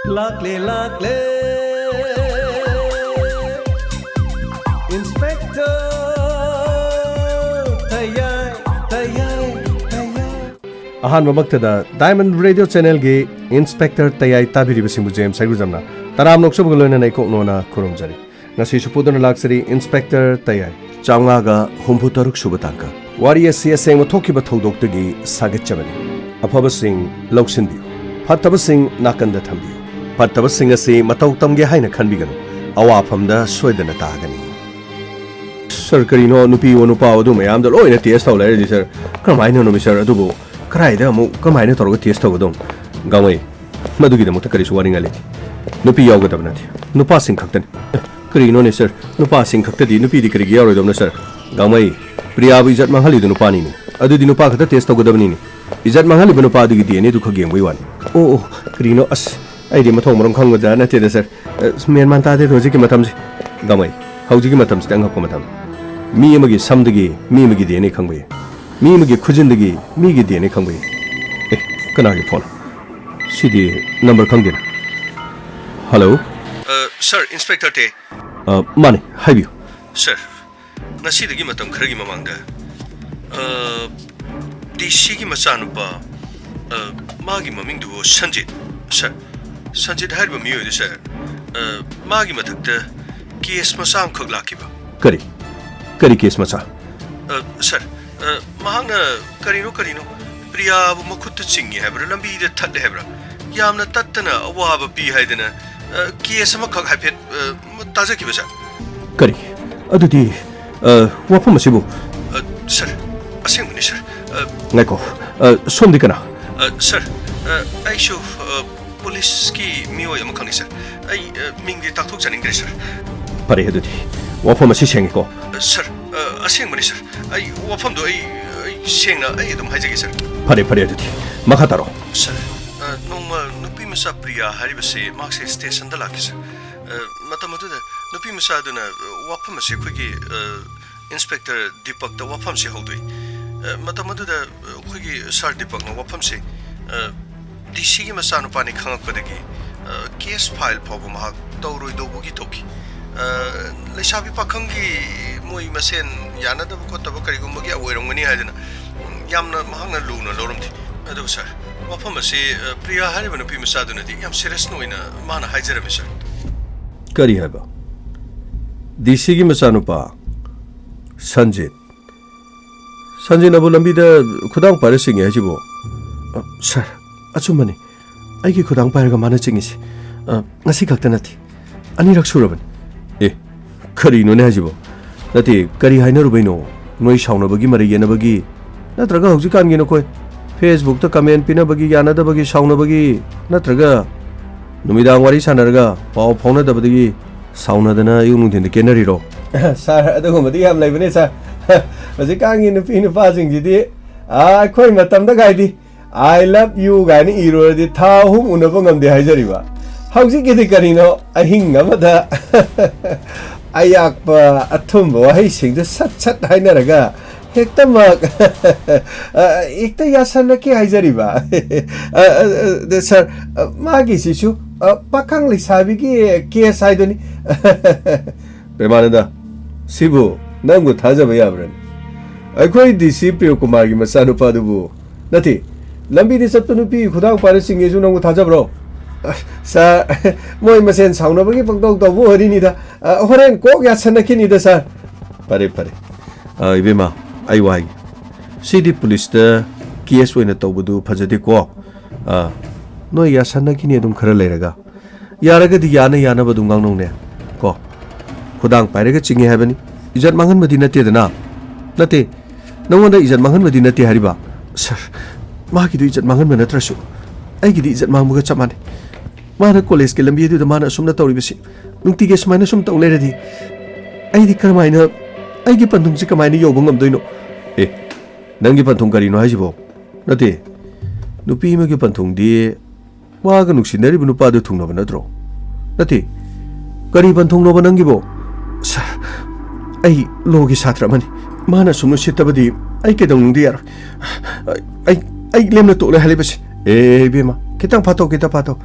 Lakle Inspector Tayai Ahan Mamaktada Diamond Radio Channel Ge Inspector Tayai Tabiri Basimu James Saguzamna Taram Nokshabulona Naiko Nona Kurumjari Nasi Shupudana Luxury Inspector Tayai Changaga Humputaruk Shubatanka Warrior CSA Tokiba Todokagi Sagachamani Apaba Singh Loksindio Pataba Singh Nakanda Tambi Pataba Singh asi Matau Tamge Haina Kanbigano Awapamda Swedana Tagani Sir Karino Nupi Onupa Odu Mayam the Loy in a TS already, sir. Come I know, Mr. Adubo. Cry them, come I know to TS Togodon. Gaway Madugi the Motakaris warning a lady. Nupi Yogatabnat. No passing captain. Karino, sir. No passing captain, Nupi the Krigiaro, sir. Gamay Priya is at Mahali the Nupani. Adu di Nupak the test of Godamini. Is that Mahali Benopadi the Neduka game we won? Oh, Karino us. I did Matomron Kongodan, sir. Smearmantade Rosikimatams. Gamay. How do you get Tangapomatam? Me amagi samdagi, me magi DNA Kangway. Me magi Kujindagi, me get DNA Kangway. Eh, Kanagi phone. CD number Kangin. Hello? Sir, Inspector Tay. Money, have you? Sir, Nasi the Gimatam Kragimamanga. The Shigi Masanupa, Magi Mamindu, Sanjit. Sir, Sanjit had a mu, sir. Magi Matakta, Kies Masam Koglakiba. Kari case masa. Sir, Mahanga Karino Priya Makutta Singi Hebra, Lambi the Tat Hebra. Yamna Tatana, a Waba P. Haidena, Kiesama Hapit, Tazakibasa. Kari, Adudi, Wapamasibu. Sir, a single, sir. Neko, Sondikana. Sir, I show police ski Mio Yamakani, sir. I mean the Tatus and English, sir. Parihadudi, Wapamasi Shango. Sir, a single, sir. I Wapam do I sing a Adam Hajaki, sir. Parihadudi, Makataro. Sir, no Nupimasa Priya Haribase, Maxi Station the Lakis. Matamaduda, Nupimasa Duna, Wapamasi Quiggy, Inspector Deepak the Wapamsi Holdway. Matamaduda Quiggy Sar Deepak, Wapamsi. The Shigimasano Panic Hang Padagi, case file Pogoma, Doro Dobugi Toki. Leshabi Pakangi, Mui Masen, Yana the Kotabakarigumagia, where when he had Yamna Mahanga Luna Lorumti. Ado, sir. Wapamasi, Priya Hariban Pimasadunati, Yam serious no in a mana Hijaramisa. Kari Haba. The Shigimasanupa Sanjit Nabulambi the Kudang Parising Yajibo. Sir. Achumani, I get Kudang Paraga managing is Nasikatanati. Anirak Suraban. Eh, Kari no Najibo. That is, Kari Hainarubino, no Shaunabagi Marianabagi. Natraga, Zikan Ginoko. Facebook the comment Pinabagi, another Bagi, Shaunabagi, Natraga. Numida Warisanaraga, Pau Pona the Bagi, Sauna than a unit in the Canariro. Sir, I don't know, Madiam Lavinesa. Was a gang in the Pin of Passing Gidi. I quite Matam the Gaidi. I love you, Gani Iro, the Tau Unabungam de Hajariva. How's it getting Carino? I hing Amada Ayak Atumbo, I sing the Sat Hainaraga. Hectamark Icta Yasanaki Hajariva. The Sir Magis issue, Pakangli Sabiki, Kia Sidoni Bemanada Sibu, Nangu Tazabayabran. I quite the Ciprio Kumagi Masano Padubu. Nati. Lambi di Satunupi, Kudang Parising is one with Tajabro. Sir, Moy Masen Soundabagi Pagdog the Worinida, Horan Koga Sanakini the Sir. Pare. Ibima, Iwai. City Police the Kies when a Tobudu Pazadico. No Yasanakini dum Karalaga. Yaraga di Yana Badungang. Go. Kudang Paragaching heaven. Is that Mangan Medina Tedana? Nati. No wonder is at Mangan Medina Hariba. Sir. Maki do at Mangan Menatrashu. I get it at Mamuga Chamani. Mana Coles Calambi to the man assume the Toribisi. Nuntigas Manasum to lady. I declare mine. I give Pantum Sikamani Yobungam Dino. Eh, Nangi Pantum Carino Hajibo. Nate. Nupi Magipantum de Waganuxi Neribunupado Tunovanadro. Nate. Garibantum Novanangibo. Sir, I Logi Satramani. Mana Sumu Sitabadi. I get on dear. I lemna to the halibus. Bima. Kitang pato, kita pato.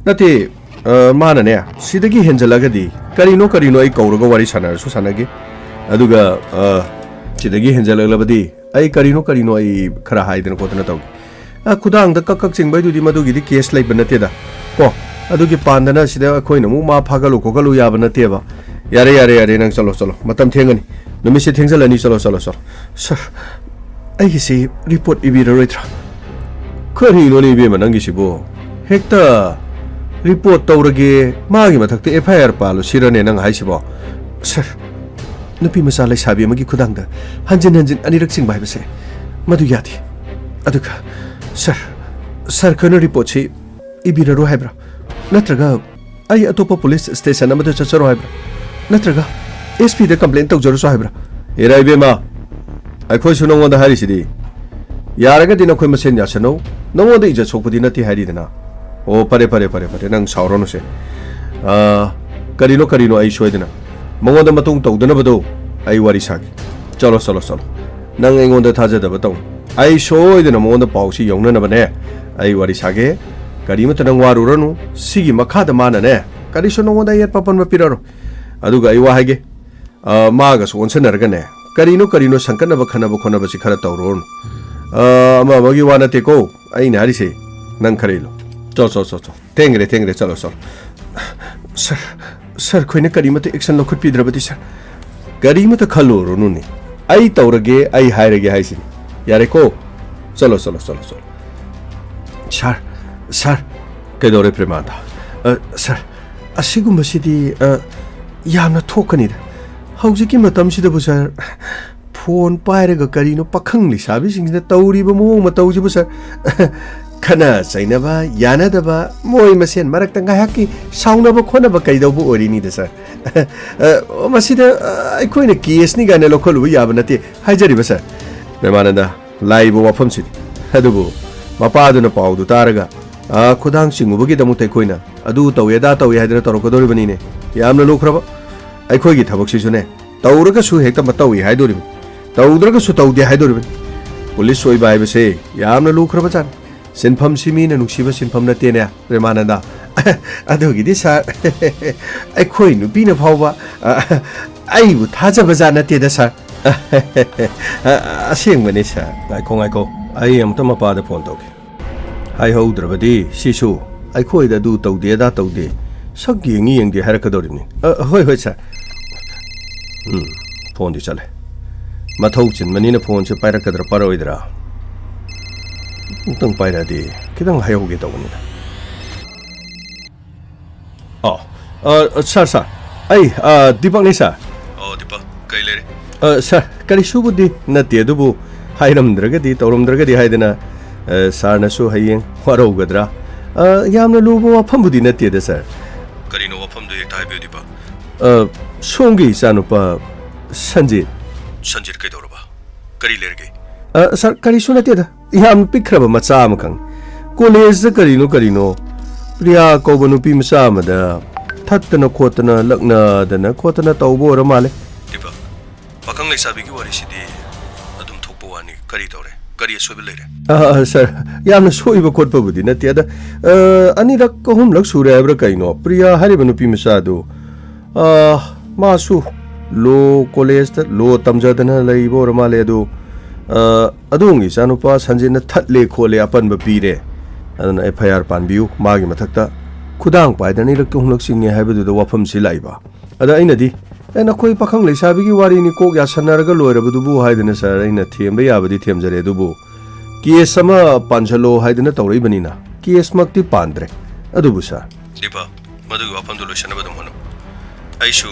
Nati, मानने सिदगी हेंजलगदी करिनो करिनो आई कौरगा वारी सानारसु सानागे अदुगा सिदगी हेंजलगलबदी आई करिनो करिनो आई खरा हाइदन कोतना तौगे खुदांग the कक चिंगबैदुदी मदुगिदी case lab नतेदा को अदुगी पांदना सिदा अखोइना मु मा फागलु कोगलु याब नतेबा यारे यारे यारे नंग चलो चलो मतम थेंगनी नुमिसे थेंजलनी चलो चलो चलो सर अइगिसी रिपोर्ट इबिररोइत्रा करिनो नि बेमा नंगिसिबो हेक्ता रिपोर्ट तौरगे मागी मथक्ते एफआईआर पालो सिरने नंग हाइसिबो सर नुपी मसा लैसाबी अमगी खुदांग द हंजिन हंजिन अनिरक सिंग बाइबसे मदु यादी अदुका सर सर कनो रिपोर्ट से इबिररो हाइब्रा नत्रगा आई अतोपा पुलिस स्टेशन अमद चचरो हाइब्रा नत्रगा एसपी द कंप्लेंट तौजरो हाइब्रा एरा इबेमा अखोइ सु नंगोंदा हारिसिदी यारगदी नखोइ मसेन यासनो नंगोंदा इज्जत सोकपुदी नति हारिदना ओ परे परे परे परे नंग सावरोनो से करिनो करिनो आई सोइदना मंगोंदा मतुंग तौदनबदो आई वारी सागी चलो चलो चलो नंग एंगोंदा थाजदब तौ आई सोइदना मंगोंदा पाउसी यौननबने आई वारी सागे करिमत नंग वारुरनु सिगी मखाद मानने करिसो नंगोंदा येत पपन मपिररो अदुगा आई वाहागे मागा सोनसनरगने करिनो करिनो संकनब खनब खोनबसी खरा तौरोन अमा मगी वानतेको आई नारिसे नंग खरेलो चलो चलो चलो थेंगरे चलो चलो सर सर खोइने करिमत एक्शन लखुट पिद्रबती सर करिमत खलोरोनुनी आई तौरगे आई हायरगे हाइसिन यारे को चलो चलो चलो चलो सर सर कैदोरे प्रेमादा सर असिगुम्बसिदी यामना थोकनीदा हौजिकी मतमसिदबु सर फोन पायरगा करिनो पखंग लिसाबिसिंगदा तौरिबा मोंग मतौजिबु सर खना चाइनबा यानदबा मोय मसेन मरक्ता गायकी साउनबा खोनबा कैदौबु ओरिनीदा सर मसिदा अखोइना केसनी गाने लखलुबु याबा नते हाइजरिबा सर बेमानदा लाइबो वाफमसिदी अदुबु मपादुना पाउदु तारगा खुदांग सिंगुबगी दमुते खोइना अदु तौयेदा तौय हाइदना तौरकदोरिबनीने यामना लुखरबा अखोइगी थबकसिसुने तौरगसु हेक्ता मतौई हाइदोरिबि तौद्रगसु तौदे हाइदोरिबि पुलिस सोइबा हाइबसे यामना लुखरबा जान सिनफम सिमीना नुसिबा सिनफम नतेने प्रेमानंदा अदुगिदी सर अखोइ नुपीना फावबा आइबु थाजबा जा नतेदा सर असेंगबने सर गाइखो आई अमता मपादा फोन तौगे हाइ हौद्रबदी सिसु अखोइदा दु तौदेदा तौदे सक येंगी येंगे हारकदोरिबनि होय होय सर फोन दी चले मथौ चिनमनिना फोन से पाइरकदर परोइदरा तंग पाइरादी किदंग हायौगे तौबनिदा सर सर आई दीपक ने सर दीपक कई लेरे सर करिसुबुदी नते दुबु हाइरमद्रगदी तौरमद्रगदी हाइदना सारनसु हयें वारौगद्रा यामना लुबो वाफमबुदी नतेदा सर करिनो वाफमदो एकता हाइबे दीपक सोंगी चानुपा संजीत संजीत कैदौरबा करी लेरगे सर करिसु नतेदा याम पिखरबा मचा अमखंग कॉलेज करिनो करिनो प्रिया कौबा नुपी मचा अमदा थत्तना खोतना लग्नदना खोतना तौबो ओर माले दीपक पखंग लैसाबीगी वारिसिदी अदुम थोकपो वानी करी तौरे करी सोइबे लेरे सर यामना सोइबा खोटपबुदी नतेदा अनिरक अहुमलक सुरे हाइब्रा कइनो प्रिया हारिबा नुपी मचादो मासु लो कॉलेज लो तमजदना लैबो ओर माले अदो अदोंगी चानुपा संजीना थत्ले खोले अपनबा पीरे अदना एफआईआर पानबियु मागी मथक्ता खुदांग पाइदना इलक हुनक सिंगे हाइबदुदा वाफम सि लाइबा अदा अइनदी नखोइ पखंग लैसाबिगी वारिनी कोक यासनरगा लोइरबदुबु हाइदना सर अइना थेमबा याबदी थेमजरे दुबु केस अमा पांजलो हाइदना तौरैबनिना केस मक्ति पांद्रे अदुबु सर दीपक मदुगी वाफमदो लोइसनबदुम हनो आइसु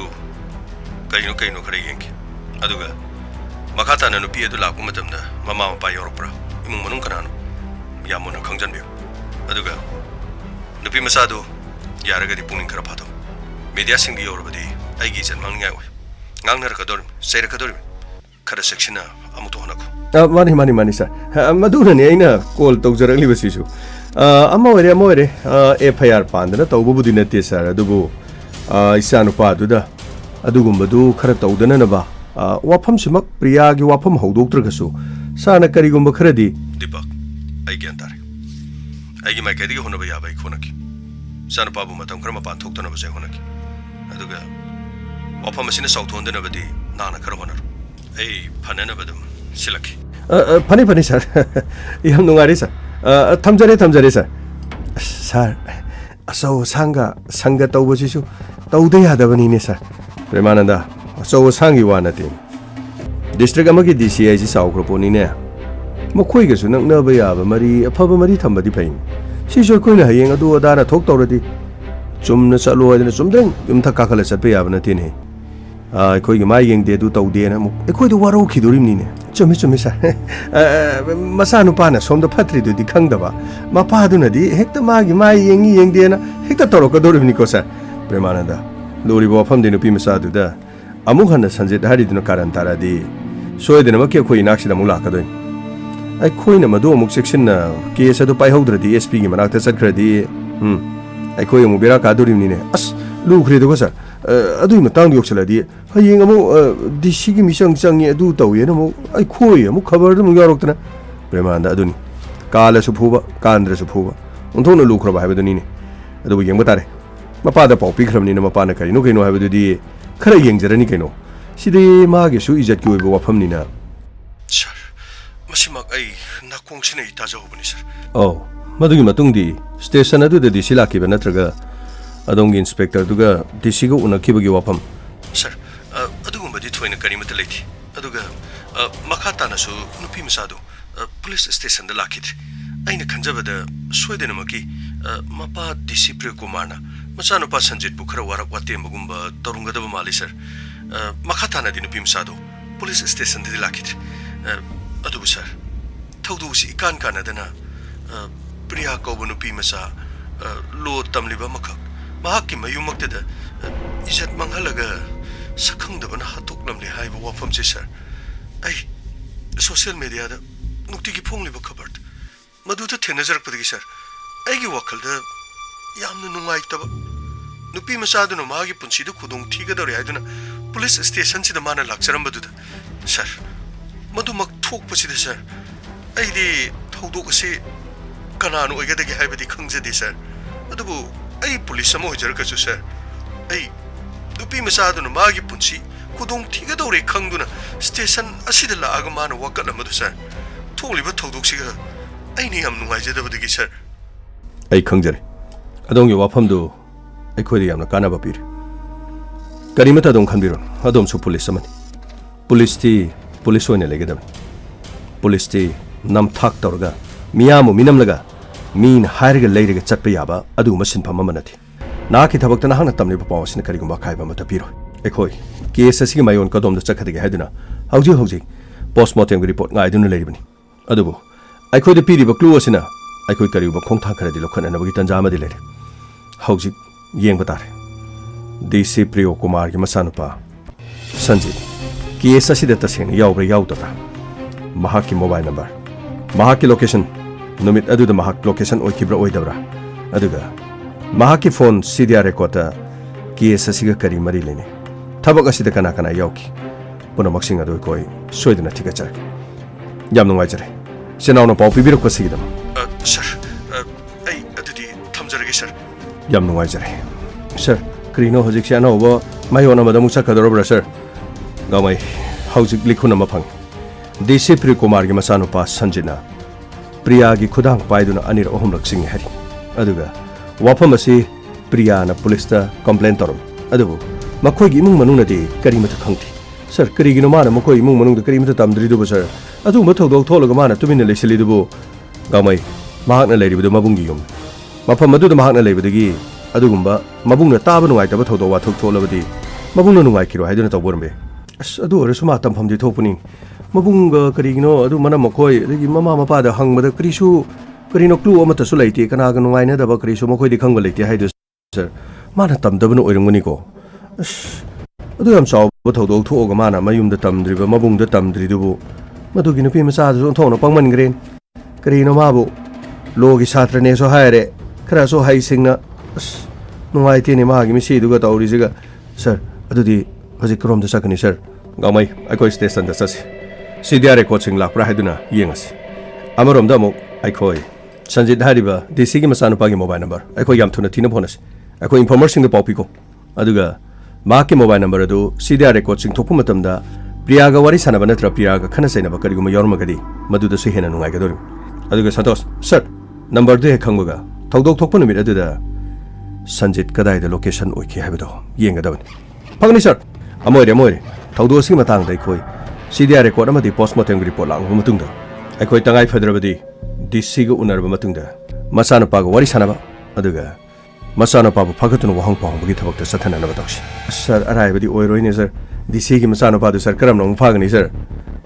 करिनो करिनो खरे येंगे अदुगा मखा ताना नुपी अदु लाकु मतमदा ममा मपा यौरप्रा इमुंग मनुंग कनानो यामुना खंगजनबियो अदुगा नुपी मसादो यारगदी पुनिंग खरा फादो मीडिया सिंगी यौरबदी आइगी जनमांगनिया ओय ngangnarkadormi seirakadormi khara section amuto honako mani sir maduna ne aina call tawjarali basisu amore FIR pandana tawbubudi nate sir adubu isanu pa duda adugumbadu khara tawdana naba wafam simak priya gi wafam hawdoktragasu sana karigumba kharadi dipak ai gyan tare ai gi mai kadi honaba ya bai khonaki ꯆꯥꯅꯨꯄꯥꯕꯨ ꯃꯇꯝ ꯈꯔ ꯃꯄꯥꯟ ꯊꯣꯛꯇꯅꯕꯁꯦ ꯍꯣꯠꯅꯈꯤ ꯑꯗꯨꯒ ꯋꯥꯐꯝ ꯑꯁꯤꯅ ꯆꯥꯎꯊꯣꯛꯍꯟꯗꯅꯕꯗꯤ ꯅꯍꯥꯛꯅ ꯈꯔ ꯍꯣꯠꯅꯔꯣ ꯑꯩ ꯐꯅꯅꯕ ꯑꯗꯨꯝ ꯁꯤꯜꯂꯛꯈꯤ ꯐꯅꯤ ꯐꯅꯤ ꯁꯥꯔ ꯌꯥꯝ ꯅꯨꯡꯉꯥꯏꯔꯦ ꯁꯥꯔ ꯊꯝꯖꯔꯦ ꯁꯥꯔ ꯁꯥꯔ ꯑꯆꯧ ꯑꯁꯥꯡꯒ ꯁꯪꯒ ꯇꯧꯕꯁꯤꯁꯨ ꯇꯧꯗ ꯌꯥꯗꯕꯅꯤꯅꯦ ꯁꯥꯔ ꯄ꯭ꯔꯦꯃꯥꯅꯟꯗ ꯑꯆꯧ ꯑꯁꯥꯡꯒꯤ ꯋꯥ ꯅꯠꯇꯦ ꯗꯤꯁꯇ꯭ꯔꯤꯛ ꯑꯃꯒꯤ ꯗꯤ.ꯁꯤ. ꯍꯥꯏꯁꯤ ꯆꯥꯎꯈ꯭ꯔ ꯄꯣꯠꯅꯤꯅꯦ ꯃꯈꯣꯏꯒꯁꯨ ꯅꯛꯅꯕ ꯌꯥꯕ ꯃꯔꯤ ꯑꯐꯕ ꯃꯔꯤ ꯊꯝꯕꯗꯤ ꯐꯩꯅꯤ ꯁꯤꯁꯨ ꯑꯩꯈꯣꯏꯅ ꯍꯌꯦꯡ ꯑꯗꯨ ꯑꯗꯥꯅ ꯊꯣꯛ ꯇꯧꯔꯗꯤ ꯆꯨꯝꯅ ꯆꯠꯂꯣ ꯍꯥꯏꯗꯅ ꯆꯨꯝꯗꯪ ꯌꯨꯝꯊꯛ ꯀꯥꯈꯠꯂ ꯆꯠꯄ ꯌꯥꯕ ꯅꯠꯇꯦꯅꯦ ꯑꯩꯈꯣꯏꯒꯤ ꯃꯥ ꯌꯦꯡꯗꯦ ꯑꯗꯨ ꯇꯧꯗꯦꯅ ꯑꯃꯨꯛ ꯑꯩꯈꯣꯏꯗ ꯋꯥꯔꯧꯈꯤꯗꯣꯔꯤꯕꯅꯤꯅꯦ ꯆꯨꯝꯃꯤ ꯁꯥꯔ ꯃꯆꯥꯅꯨꯄꯥꯅ ꯁꯣꯝꯗ ꯐꯠꯇ꯭ꯔꯤꯗꯨꯗꯤ ꯈꯪꯗꯕ ꯃꯄꯥꯗꯨꯅꯗꯤ ꯍꯦꯛꯇ ꯃꯥꯒꯤ ꯃꯥ ꯌꯦꯡꯗꯦꯅ ꯍꯦꯛꯇ ꯇꯧꯔꯛꯀꯗꯣꯔꯤꯕꯅꯤꯀꯣ ꯁꯥꯔ ꯄ꯭ꯔꯦꯃꯥꯅꯟꯗ ꯂꯨꯔꯤꯕ ꯋꯥꯐꯝꯗꯤ ꯅꯨꯄꯤ ꯃꯆꯥꯗꯨꯗ ꯑꯃꯨꯛ ꯍꯟꯅ ꯁꯟꯖꯤꯠ ꯍꯥꯏꯔꯤꯗꯨꯅ ꯀꯥꯔꯟ ꯇꯥꯔꯛꯑꯗꯤ ꯁꯣꯏꯗꯅꯃꯛꯀꯤ ꯑꯩꯈꯣꯏ ꯏꯅꯥꯛꯁꯤꯗ ꯑꯃꯨꯛ ꯂꯥꯛꯀꯗꯣꯏꯅꯤ ꯑꯩꯈꯣꯏꯅ ꯃꯗꯨ ꯑꯃꯨꯛ ꯆꯦꯛꯁꯤꯟꯅ ꯀꯦꯁ ꯑꯗꯨ ꯄꯥꯏꯍꯧꯗ꯭ꯔꯗꯤ ꯑꯦꯁ.ꯄꯤꯒꯤ ꯃꯅꯥꯛꯇ ꯆꯠꯈ꯭ꯔꯗꯤ ꯑꯩꯈꯣꯏ ꯑꯃꯨꯛ ꯕꯦꯔꯥ ꯀꯥꯗꯣꯔꯤꯕꯅꯤꯅꯦ ꯑꯁ ꯂꯨꯈ꯭ꯔꯦꯗꯀꯣ ꯁꯥꯔ ꯑꯗꯨꯒꯤ ꯃꯇꯥꯡꯗ ꯌꯧꯁꯤꯜꯂꯗꯤ ꯍꯌꯦꯡ ꯑꯃꯨꯛ ꯗꯤ.ꯁꯤꯒꯤ ꯃꯤꯆꯪ ꯆꯪꯉꯤ ꯑꯗꯨ ꯇꯧꯋꯦꯅ ꯑꯃꯨꯛ ꯑꯩꯈꯣꯏ ꯑꯃꯨꯛ ꯈꯕꯔꯗ ꯑꯃꯨꯛ ꯌꯥꯎꯔꯛꯇꯅ ꯄ꯭ꯔꯦꯃꯥꯅꯟꯗ ꯑꯗꯨꯅꯤ ꯀꯥꯜꯂꯁꯨ ꯐꯨꯕ ꯀꯥꯟꯗ꯭ꯔꯁꯨ ꯐꯨꯕ ꯑꯣꯟꯊꯣꯛꯅ ꯂꯨꯈ꯭ꯔꯕ ꯍꯥꯏꯕꯗꯨꯅꯤꯅꯦ ꯑꯗꯨꯕꯨ ꯌꯦꯡꯕ ꯇꯥꯔꯦ ꯃꯄꯥꯗ ꯄꯥꯎ ꯄꯤꯈ꯭ꯔꯕꯅꯤꯅ ꯃꯄꯥꯅ ꯀꯔꯤꯅꯣ ꯍꯥꯏꯕꯗꯨꯗꯤ ꯈꯔ ꯌꯦꯡꯖꯔꯅꯤ ꯀꯩꯅꯣ ꯁꯤꯗꯤ ꯃꯥꯒꯤꯁꯨ ꯏꯖꯠꯀꯤ ꯑꯣꯏꯕ ꯋꯥꯐꯝꯅꯤꯅ ꯁꯥꯔ ꯃꯁꯤꯃꯛ ꯑꯩ ꯅꯥꯀꯣꯡꯁꯤꯅ ꯇꯥꯖꯍꯧꯕꯅꯤ ꯁꯥꯔ ꯑꯧ ꯃꯗꯨꯒꯤ ꯃꯇꯨꯡꯗꯤ ꯁ꯭ꯇꯦꯁꯟ ꯑꯗꯨꯗ ꯗꯤ.ꯁꯤ ꯂꯥꯛꯈꯤꯕ ꯅꯠꯇ꯭ꯔꯒ ꯑꯗꯣꯝꯒꯤ ꯏꯟꯁꯄꯦꯛꯇꯔꯗꯨꯒ ꯗꯤ.ꯁꯤꯒ ꯎꯅꯈꯤꯕꯒꯤ ꯋꯥꯐꯝ ꯁꯥꯔ ꯑꯗꯨꯒꯨꯝꯕꯗꯤ ꯊꯣꯏꯅ ꯀꯔꯤꯃꯠꯇ ꯂꯩꯇꯦ ꯑꯗꯨꯒ ꯃꯈꯥ ꯇꯥꯅꯁꯨ ꯅꯨꯄꯤ ꯃꯆꯥꯗꯨ ꯄꯨꯂꯤꯁ ꯁ꯭ꯇꯦꯁꯟꯗ ꯂꯥꯛꯈꯤꯗ꯭ꯔꯦ ꯑꯩꯅ ꯈꯟꯖꯕꯗ ꯁꯣꯏꯗꯅꯃꯛꯀꯤ ꯃꯄꯥ ꯗꯤ.ꯁꯤ ꯄ꯭ꯔꯤꯌꯀꯨꯃꯥꯔꯅ ꯃꯆꯥꯅꯨꯄꯥ ꯁꯟꯖꯤꯠꯄꯨ ꯈꯔ ꯋꯥꯔꯛ ꯋꯥꯇꯦꯝꯕꯒꯨꯝꯕ ꯇꯧꯔꯝꯒꯗꯕ ꯃꯥꯜꯂꯤ ꯁꯥꯔ ꯃꯈꯥ ꯇꯥꯅꯗꯤ ꯅꯨꯄꯤ ꯃꯆꯥꯗꯨ ꯄꯨꯂꯤꯁ ꯁ꯭ꯇꯦꯁꯟꯗꯗꯤ ꯂꯥꯛꯈꯤꯗ꯭ꯔꯦ ꯑꯗꯨꯕꯨ ꯁꯥꯔ ꯊꯧꯗꯣꯛꯁꯤ ꯏꯀꯥꯟ ꯀꯥꯟꯅꯗꯅ ꯄ꯭ꯔꯤꯌꯥ ꯀꯧꯕ ꯅꯨꯄꯤ ꯃꯆꯥ ꯂꯣ ꯇꯝꯂꯤꯕ ꯑꯃꯈꯛ ꯃꯍꯥꯛꯀꯤ ꯃꯌꯨꯝꯃꯛꯇꯗ ꯏꯖꯠ ꯃꯥꯡꯍꯜꯂꯒ ꯁꯛꯈꯪꯗꯕꯅ ꯍꯥꯠꯇꯣꯛꯂꯝꯂꯦ ꯍꯥꯏꯕ ꯋꯥꯐꯝꯁꯦ ꯁꯥꯔ ꯑꯩ ꯁꯣꯁꯤꯌꯦꯜ ꯃꯦꯗꯤꯌꯥꯗ ꯅꯨꯡꯇꯤꯒꯤ ꯐꯣꯡꯂꯤꯕ ꯈꯕꯔꯗ ꯃꯗꯨꯗ ꯊꯦꯡꯅꯖꯔꯛꯄꯗꯒꯤ ꯁꯥꯔ ꯑꯩꯒꯤ ꯋꯥꯈꯜꯗ ꯌꯥꯝꯅ ꯅꯨꯡꯉꯥꯏꯇꯕ ꯅꯨꯄꯤ ꯃꯆꯥꯗꯨꯅ ꯃꯥꯒꯤ ꯄꯨꯟꯁꯤꯗ ꯈꯨꯗꯣꯡ ꯊꯤꯒꯗꯧꯔꯦ ꯍꯥꯏꯗꯨꯅ ꯄꯨꯂꯤꯁ ꯁ꯭ꯇꯦꯁꯟꯁꯤꯗ ꯃꯥꯅ ꯂꯥꯛꯆꯔꯝꯕꯗꯨꯗ ꯁꯥꯔ ꯃꯗꯨꯃꯛ ꯊꯣꯛꯄꯁꯤꯗ ꯁꯥꯔ ꯑꯩꯗꯤ ꯊꯧꯗꯣꯛ ꯑꯁꯤ ꯀꯅꯥꯅ ꯑꯣꯏꯒꯗꯒꯦ ꯍꯥꯏꯕꯗꯤ ꯈꯪꯖꯗꯦ ꯁꯥꯔ ꯑꯗꯨꯕꯨ ꯑꯩ ꯄꯨꯂꯤꯁ ꯑꯃ ꯑꯣꯏꯖꯔꯒꯁꯨ ꯁꯥꯔ ꯑꯩ ꯅꯨꯄꯤ ꯃꯆꯥꯗꯨꯅ ꯃꯥꯒꯤ ꯄꯨꯟꯁꯤ ꯈꯨꯗꯣꯡ ꯊꯤꯒꯗꯧꯔꯦ ꯈꯪꯗꯨꯅ ꯁ꯭ꯇꯦꯁꯟ ꯑꯁꯤꯗ ꯂꯥꯛꯑꯒ ꯃꯥꯅ ꯋꯥꯀꯠꯂꯝꯕꯗꯨ ꯁꯥꯔ ꯊꯣꯛꯂꯤꯕ ꯊꯧꯗꯣꯛꯁꯤꯒ ꯑꯩꯅ ꯌꯥꯝ ꯅꯨꯡꯉꯥꯏꯖꯗꯕꯗꯒꯤ ꯁꯥꯔ ꯑꯩ ꯈꯪꯖꯔꯦ ꯑꯗꯣꯝꯒꯤ ꯋꯥꯐꯝꯗꯨ ꯑꯩꯈꯣꯏꯗ ꯌꯥꯝꯅ ꯀꯥꯟꯅꯕ ꯄꯤꯔꯤ ꯀꯔꯤꯃꯠꯇ ꯑꯗꯨꯝ ꯈꯟꯕꯤꯔꯣꯅꯨ ꯑꯗꯣꯝꯁꯨ ꯄꯨꯂꯤꯁ ꯑꯃꯅꯤ ꯄꯨꯂꯤꯁꯇꯤ ꯄꯨꯂꯤꯁ ꯑꯣꯏꯅ ꯂꯩꯒꯗꯕꯅꯤ ꯄꯨꯂꯤꯁꯇꯤ ꯅꯝꯊꯥꯛ ꯇꯧꯔꯒ ꯃꯤꯌꯥꯝꯕꯨ ꯃꯤꯅꯝꯂꯒ ꯃꯤꯅ ꯍꯥꯏꯔꯒ ꯂꯩꯔꯒ ꯆꯠꯄ ꯌꯥꯕ ꯑꯗꯨꯒꯨꯝꯕ ꯁꯤꯟꯐꯝ ꯑꯃ ꯅꯠꯇꯦ ꯅꯍꯥꯛꯀꯤ ꯊꯕꯛꯇ ꯅꯍꯥꯛꯅ ꯇꯝꯂꯤꯕ ꯄꯥꯎ ꯑꯁꯤꯅ ꯀꯔꯤꯒꯨꯝꯕ ꯑꯀꯥꯏꯕ ꯑꯃꯠꯇ ꯄꯤꯔꯣꯏ ꯑꯩꯈꯣꯏ ꯀꯦꯁ ꯑꯁꯤꯒꯤ ꯃꯥꯌꯣꯟ ꯀꯗꯣꯝꯗ ꯆꯠꯀꯗꯒꯦ ꯍꯥꯏꯗꯨꯅ ꯍꯧꯖꯤꯛ ꯄꯣꯁꯠꯃꯣꯔꯇꯦꯝꯒꯤ ꯔꯤꯄꯣꯔꯠ ꯉꯥꯏꯗꯨꯅ ꯂꯩꯔꯤꯕꯅꯤ ꯑꯗꯨꯕꯨ ꯑꯩꯈꯣꯏꯗ ꯄꯤꯔꯤꯕ ꯀ꯭ꯂꯨ ꯑꯁꯤꯅ ꯑꯩꯈꯣꯏ ꯀꯔꯤꯒꯨꯝꯕ ꯈꯣꯡꯊꯥꯡ ꯈꯔꯗꯤ ꯂꯧꯈꯠꯅꯅꯕꯒꯤ ꯇꯥꯟꯖꯥ ꯑꯃꯗꯤ ꯂꯩꯔꯦ ꯍꯧꯖꯤꯛ ꯌꯦꯡꯕ ꯇꯥꯔꯦ ꯗꯤ.ꯁꯤ ꯄ꯭ꯔꯤꯌꯀꯨꯃꯥꯔꯒꯤ ꯃꯆꯥꯅꯨꯄꯥ ꯁꯟꯖꯤꯠ ꯀꯦꯁ ꯑꯁꯤꯗ ꯇꯁꯦꯡꯅ ꯌꯥꯎꯕ꯭ꯔꯥ ꯌꯥꯎꯗꯕ꯭ꯔꯥ ꯃꯍꯥꯛꯀꯤ ꯃꯣꯕꯥꯏꯜ ꯅꯝꯕꯔ ꯃꯍꯥꯛꯀꯤ ꯂꯣꯀꯦꯁꯟ ꯅꯨꯃꯤꯠ ꯑꯗꯨꯗ ꯃꯍꯥꯛ ꯂꯣꯀꯦꯁꯟ ꯑꯣꯏꯈꯤꯕ꯭ꯔꯥ ꯑꯣꯏꯗꯕ꯭ꯔꯥ ꯑꯗꯨꯒ ꯃꯍꯥꯛꯀꯤ ꯐꯣꯟ CDR ꯔꯦꯀꯣꯔꯗꯇ ꯀꯦꯁ ꯑꯁꯤꯒ ꯀꯔꯤ ꯃꯔꯤ ꯂꯩꯅꯩ ꯊꯕꯛ ꯑꯁꯤꯗ ꯀꯅꯥ ꯌꯥꯎꯈꯤ ꯄꯨꯝꯅꯃꯛꯁꯤꯡ ꯑꯗꯨ ꯑꯩꯈꯣꯏ ꯁꯣꯏꯗꯅ ꯊꯤꯒꯠꯆꯔꯒꯦ ꯌꯥꯝ ꯅꯨꯡꯉꯥꯏꯖꯔꯦ ꯆꯤꯅꯥꯎꯅ ꯄꯥꯎ ꯄꯤꯕꯤꯔꯛꯄꯁꯤꯒꯤꯗꯃꯛ ꯁꯥꯔ ꯑꯩ ꯑꯗꯨꯗꯤ ꯊꯝꯖꯔꯒꯦ ꯁꯥꯔ ꯌꯥꯝ ꯅꯨꯡꯉꯥꯏꯖꯔꯦ ꯁꯥꯔ ꯀꯔꯤꯅꯣ ꯍꯧꯖꯤꯛꯁꯦ ꯑꯅꯧꯕ ꯃꯥꯌꯣꯟ ꯑꯃꯗ ꯑꯃꯨꯛ ꯆꯠꯀꯗꯧꯔꯕ꯭ꯔꯥ ꯁꯥꯔ ꯒꯥꯎꯃꯩ ꯍꯧꯖꯤꯛ ꯂꯤꯈꯨꯟ ꯑꯃ ꯐꯪꯉꯤ ꯗꯤ.ꯁꯤ ꯄ꯭ꯔꯤꯌꯀꯨꯃꯥꯔꯒꯤ ꯃꯆꯥꯅꯨꯄꯥ ꯁꯟꯖꯤꯠꯅ ꯄ꯭ꯔꯤꯌꯥꯒꯤ ꯈꯨꯗꯥꯡ ꯄꯥꯏꯗꯨꯅ ꯑꯅꯤꯔꯛ ꯑꯍꯨꯝꯂꯛ ꯆꯤꯡꯉꯤ ꯍꯥꯏꯔꯤ ꯑꯗꯨꯒ ꯋꯥꯐꯝ ꯑꯁꯤ ꯄ꯭ꯔꯤꯌꯥꯅ ꯄꯨꯂꯤꯁꯇ ꯀꯝꯄ꯭ꯂꯦꯟ ꯇꯧꯔꯝꯃꯤ ꯑꯗꯨꯕꯨ ꯃꯈꯣꯏꯒꯤ ꯏꯃꯨꯡ ꯃꯅꯨꯡꯅꯗꯤ ꯀꯔꯤꯃꯠꯇ ꯈꯪꯗꯦ ꯁꯥꯔ ꯀꯔꯤꯒꯤꯅꯣ ꯃꯥꯅ ꯃꯈꯣꯏ ꯏꯃꯨꯡ ꯃꯅꯨꯡꯗ ꯀꯔꯤꯃꯠꯇ ꯇꯝꯗ꯭ꯔꯤꯗꯨꯕꯨ ꯁꯥꯔ ꯑꯗꯨꯒꯨꯝꯕ ꯊꯧꯗꯣꯛ ꯊꯣꯛꯂꯒ ꯃꯥꯅ ꯇꯨꯃꯤꯟꯅ ꯂꯩꯁꯤꯜꯂꯤꯗꯨꯕꯨ ꯒꯥꯎꯃꯩ ꯃꯍꯥꯛꯅ ꯂꯩꯔꯤꯕꯗꯨ ꯃꯕꯨꯡꯒꯤ ꯌꯨꯝ ꯃꯐꯝ ꯑꯗꯨꯗ ꯃꯍꯥꯛꯅ ꯂꯩꯕꯗꯒꯤ ꯑꯗꯨꯒꯨꯝꯕ ꯃꯕꯨꯡꯅ ꯇꯥꯕ ꯅꯨꯡꯉꯥꯏꯇꯕ ꯊꯧꯗꯣꯛ ꯋꯥꯊꯣꯛ ꯊꯣꯛꯂꯕꯗꯤ ꯃꯕꯨꯡꯅ ꯅꯨꯡꯉꯥꯏꯈꯤꯔꯣ ꯍꯥꯏꯗꯨꯅ ꯇꯧꯕ ꯑꯣꯏꯔꯝꯕ ꯌꯥꯏ ꯑꯁ ꯑꯗꯨ ꯑꯣꯏꯔꯁꯨ ꯃꯥ ꯇꯝꯐꯝꯗꯤ ꯊꯣꯛꯄꯅꯤ ꯃꯕꯨꯡꯒ ꯀꯔꯤꯒꯤꯅꯣ ꯑꯗꯨ ꯃꯅꯝ ꯃꯈꯣꯏ ꯑꯗꯒꯤ ꯃꯃꯥ ꯃꯄꯥꯗ ꯍꯪꯕꯗ ꯀꯔꯤꯅꯣ ꯀ꯭ꯂꯨ ꯑꯃꯠꯇꯁꯨ ꯂꯩꯇꯦ ꯀꯅꯥꯒ ꯅꯨꯡꯉꯥꯏꯅꯗꯕ ꯀꯔꯤꯁꯨ ꯃꯈꯣꯏꯗꯤ ꯈꯪꯕ ꯂꯩꯇꯦ ꯍꯥꯏꯗꯨ ꯁꯥꯔ ꯃꯥꯅ ꯇꯝꯗꯕꯅ ꯑꯣꯏꯔꯝꯒꯅꯤꯀꯣ ꯑꯁ ꯑꯗꯨ ꯌꯥꯝ ꯆꯥꯎꯕ ꯊꯧꯗꯣꯛ ꯊꯣꯛꯑꯒ ꯃꯥꯅ ꯃꯌꯨꯝꯗ ꯇꯝꯗ꯭ꯔꯤꯕ ꯃꯕꯨꯡꯗ ꯇꯝꯗ꯭ꯔꯤꯗꯨꯕу ꯃꯗꯨꯒꯤ ꯅꯨꯄꯤ ꯃꯆꯥꯗꯨꯁꯨ ꯑꯣꯟꯊꯣꯛꯅ ꯄꯪꯃꯟꯈ꯭ꯔꯦꯅꯤ ꯀꯔꯤꯅꯣ ꯃꯥꯕꯨ ꯂꯣꯒꯤ ꯁꯥꯇ꯭ꯔꯅꯦꯁꯨ ꯍꯥꯏꯔꯦ ꯈꯔꯁꯨ ꯍꯩꯁꯤꯡꯅ ꯑꯁ ꯅꯨꯡꯉꯥꯏꯇꯦꯅꯦ ꯃꯥꯒꯤ ꯃꯤꯁꯤꯗꯨꯒ ꯇꯧꯔꯤꯁꯤꯒ ꯁꯥꯔ ꯑꯗꯨꯗꯤ ꯍꯧꯖꯤꯛ ꯀꯔꯣꯝꯗ ꯆꯠꯀꯅꯤ ꯁꯥꯔ ꯒꯥꯎꯃꯩ ꯑꯩꯈꯣꯏ ꯁ꯭ꯇꯦꯁꯟꯗ ꯆꯠꯁꯤ CDR ꯔꯦꯀꯣꯔꯗꯁꯤꯡ ꯂꯥꯛꯄ꯭ꯔꯥ ꯍꯥꯏꯗꯨꯅ ꯌꯦꯡꯉꯁꯤ ꯑꯃꯔꯣꯝꯗ ꯑꯃꯨꯛ ꯑꯩꯈꯣꯏ Sanjit hariba DC gi masana pagi mobile number akhoi yam thuna thina bonus akhoi informer sing da paupi ko aduga ma ki mobile number adu CDR record sing thokpu matamda Priya ga wari sana bana tra Priya ga khana saina ba kari guma yorma gadi madu da se hena nungai ga dorim aduga Santos sir number de khangba thokdok thokpa numit aduda Sanjit kadai da location oiki habdo yenga daban pagni sir amoire thokdo sing matang dai khoi CDR record amadi postmortem report lang matungda akhoi tangai fadrabadi DC ga unarba matungda masana paga wari sanaba aduga masana pabu phagatunu wahang pahang thabakta sathana na batawsi sir araibadi oiroi ne sir DC gi masana padu sir karam nong phagani sir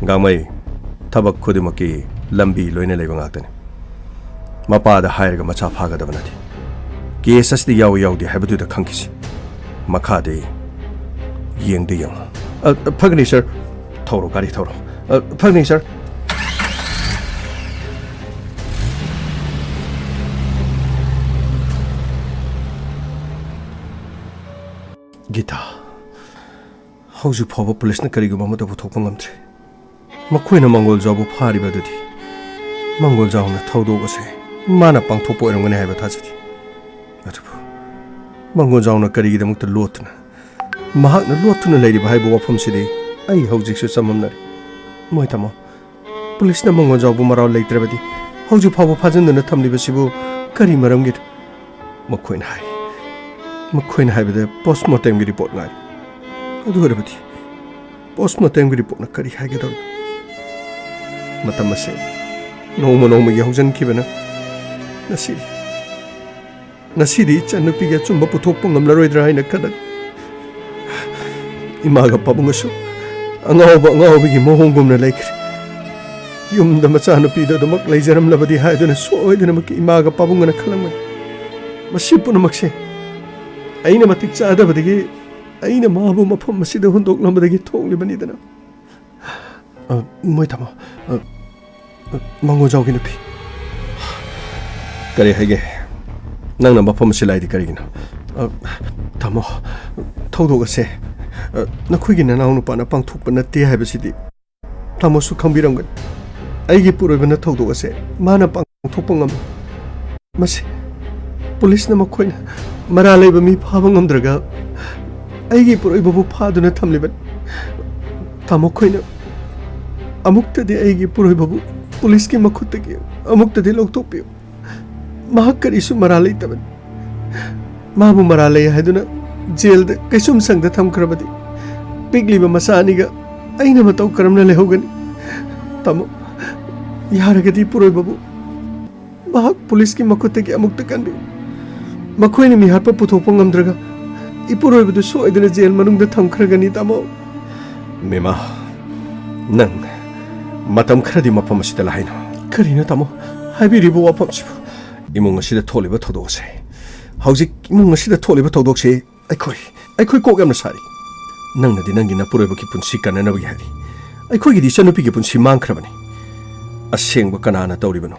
gamai thabak khudimaki lambi loina leiba ngaktani mapa da hairga macha phaga da banati case asdi yaw di habadu da khangkisi makha de yeng de yang phagani sir thoro gari thoro phagani sir Gita hauju phoba police na kari guma mata buthokpa ngamtre makhoina mangol jabu phari badudi mangol jaw na thodo gase mana pangthop poirangane haiba thajati atubu mangol jaw na kari gidamuk ta lotna mahak na lotna leiri bhai bo wafam sidi ai haujik su samamna moi tamo police na mangol jaw bu maraw leitrabadi hauju phoba phajan na thamli basibu kari maram git makhoina hai makhoina haibada postmortem gi report ngai adu harabati postmortem gi report na kari haige dor matam ase noma gi haujan kibana nasidi chanupi ga chumba puthok pangam laroidra haina kada imaga pabungasu angaw gi mohongum na laikri yum da macha nupi da damak leijaram labadi haiduna soiduna mak imaga pabungana khalamai masipuna makse aina matik chada badagi aina mabu mafam masida hundok lambadagi thokli banidana moi tamo mango jawgi nupi kare hege nangna mafam silai di karigina tamo thodo gase nakhoi gi nanaw nu pana pangthuk pana te haibasidi tamo su khambiranggan aigi puroibana thodo gase mana pangthopangam mase police na makhoina Maralay ba mi phabang amdraga aigi puroi babu phaduna thamliban tamokoina amukta de aigi puroi babu police ki makhutta ki amukta de lok topi mahakari su maralay taban mabu maralay haduna jail de kaisum sang da thamkrabadi pigli ba masani ga aina matau karamna lehogani tamo yaragadi puroi babu mahak police ki makhutta ki amukta kanbi makhoina mi harpa puthokpa ngamdraga ipuroibadu soidana jail manungda thamkhragani tamo mema nang matam khradi mapam asida lahaina karina tamo habiribu wapam sibu imung asida tholiba thodose haujik imung asida tholiba thodokse aikhoi kogamna sari nangna di nangina puroiba ki punsi kanana bagi hari aikhoi gi chanupi ki punsi mangkhrabani asengba kanana tawribano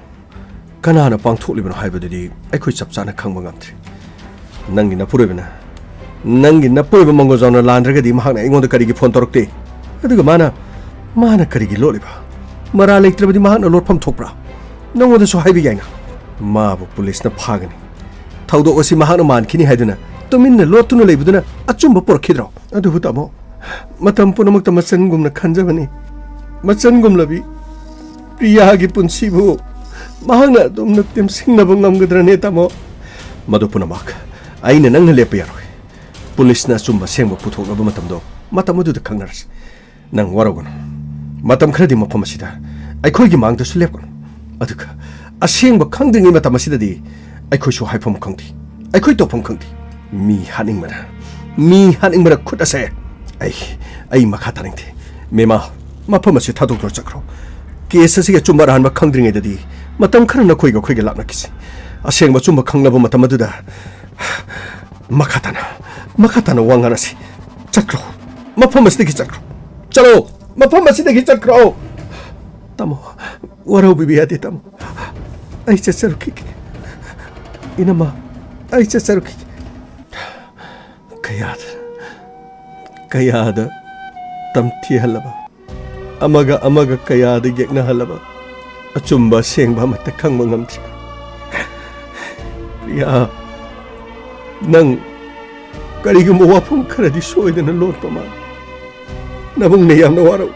kanana pangtholibano haibadudi aikhoi chapchana khangba ngamtre nangi na puroiba mango jauna landragadi mahakna ingonda karigi phone torokte aduga mana karigi loliba mara lektrabadi mahakna lotpham thokpra nangoda so haibi yaina mabu police na phagani thaudo osi mahakna mankhini haiduna tuminna lotuna leibuduna achumba porkhidro adu hutamo matam punamakta machangumna khanjabani machangum labi priya gi punsibu mahakna dumna tem singnaba ngamgadrane tamo madupunamak aina nangna lepa yaroi police na chumba sengba puthoknaba matam adu da khangnaras nang waragono matam khradi mafam asida aikhoi gi mangda su lepkono aduka asengba khangdingi matam asida di aikhoi su haifam khangdi aikhoi topam khangdi mi haningmara khut ase ai makha taningte mema mafam asi thadok ro chakro case asi ga chumba ranba khangdringe dadi matam kharna khoiga lakna kisi asengba chumba khanglaba matam aduda makatana wanganasi chakro mafam asdagi chakro chalo mafam asdagi chakro tamo warau bibi ade tamo ai chasaruki inama ai chasaruki kayada tamthi halaba amaga kayada yekna halaba achumba sengba mata khangma ngamthi Priya, nang karigum wapum karadi soydana lotpa ma. Nabung niyam na waraw.